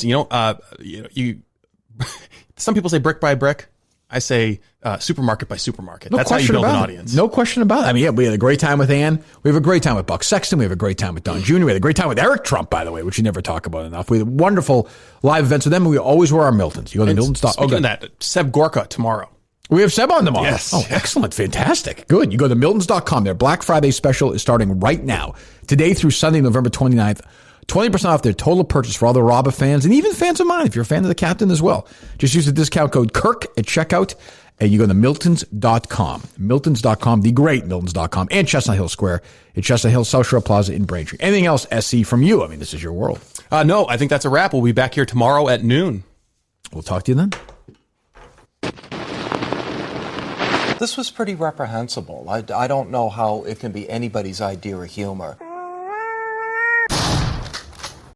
[SPEAKER 2] Some people say brick by brick. I say supermarket by supermarket. That's how you build an audience.
[SPEAKER 1] No question about it. I mean, yeah, we had a great time with Ann. We have a great time with Buck Sexton. We have a great time with Don Jr. We had a great time with Eric Trump, by the way, which you never talk about enough. We had wonderful live events with them, and we always wear our Miltons. You go to Miltons.
[SPEAKER 2] Speaking of that, Seb Gorka tomorrow.
[SPEAKER 1] We have Seb on tomorrow.
[SPEAKER 2] Yes.
[SPEAKER 1] Oh, excellent. Fantastic. Good. You go to miltons.com. Their Black Friday special is starting right now. Today through Sunday, November 29th. 20% off their total purchase for all the Robba fans, and even fans of mine, if you're a fan of the Captain as well. Just use the discount code Kirk at checkout, and you go to miltons.com. Miltons.com, the great Miltons.com, and Chestnut Hill Square at Chestnut Hill South Shore Plaza in Braintree. Anything else, SC, from you? I mean, this is your world.
[SPEAKER 2] No, I think that's a wrap. We'll be back here tomorrow at noon.
[SPEAKER 1] We'll talk to you then.
[SPEAKER 21] This was pretty reprehensible. I don't know how it can be anybody's idea of humor.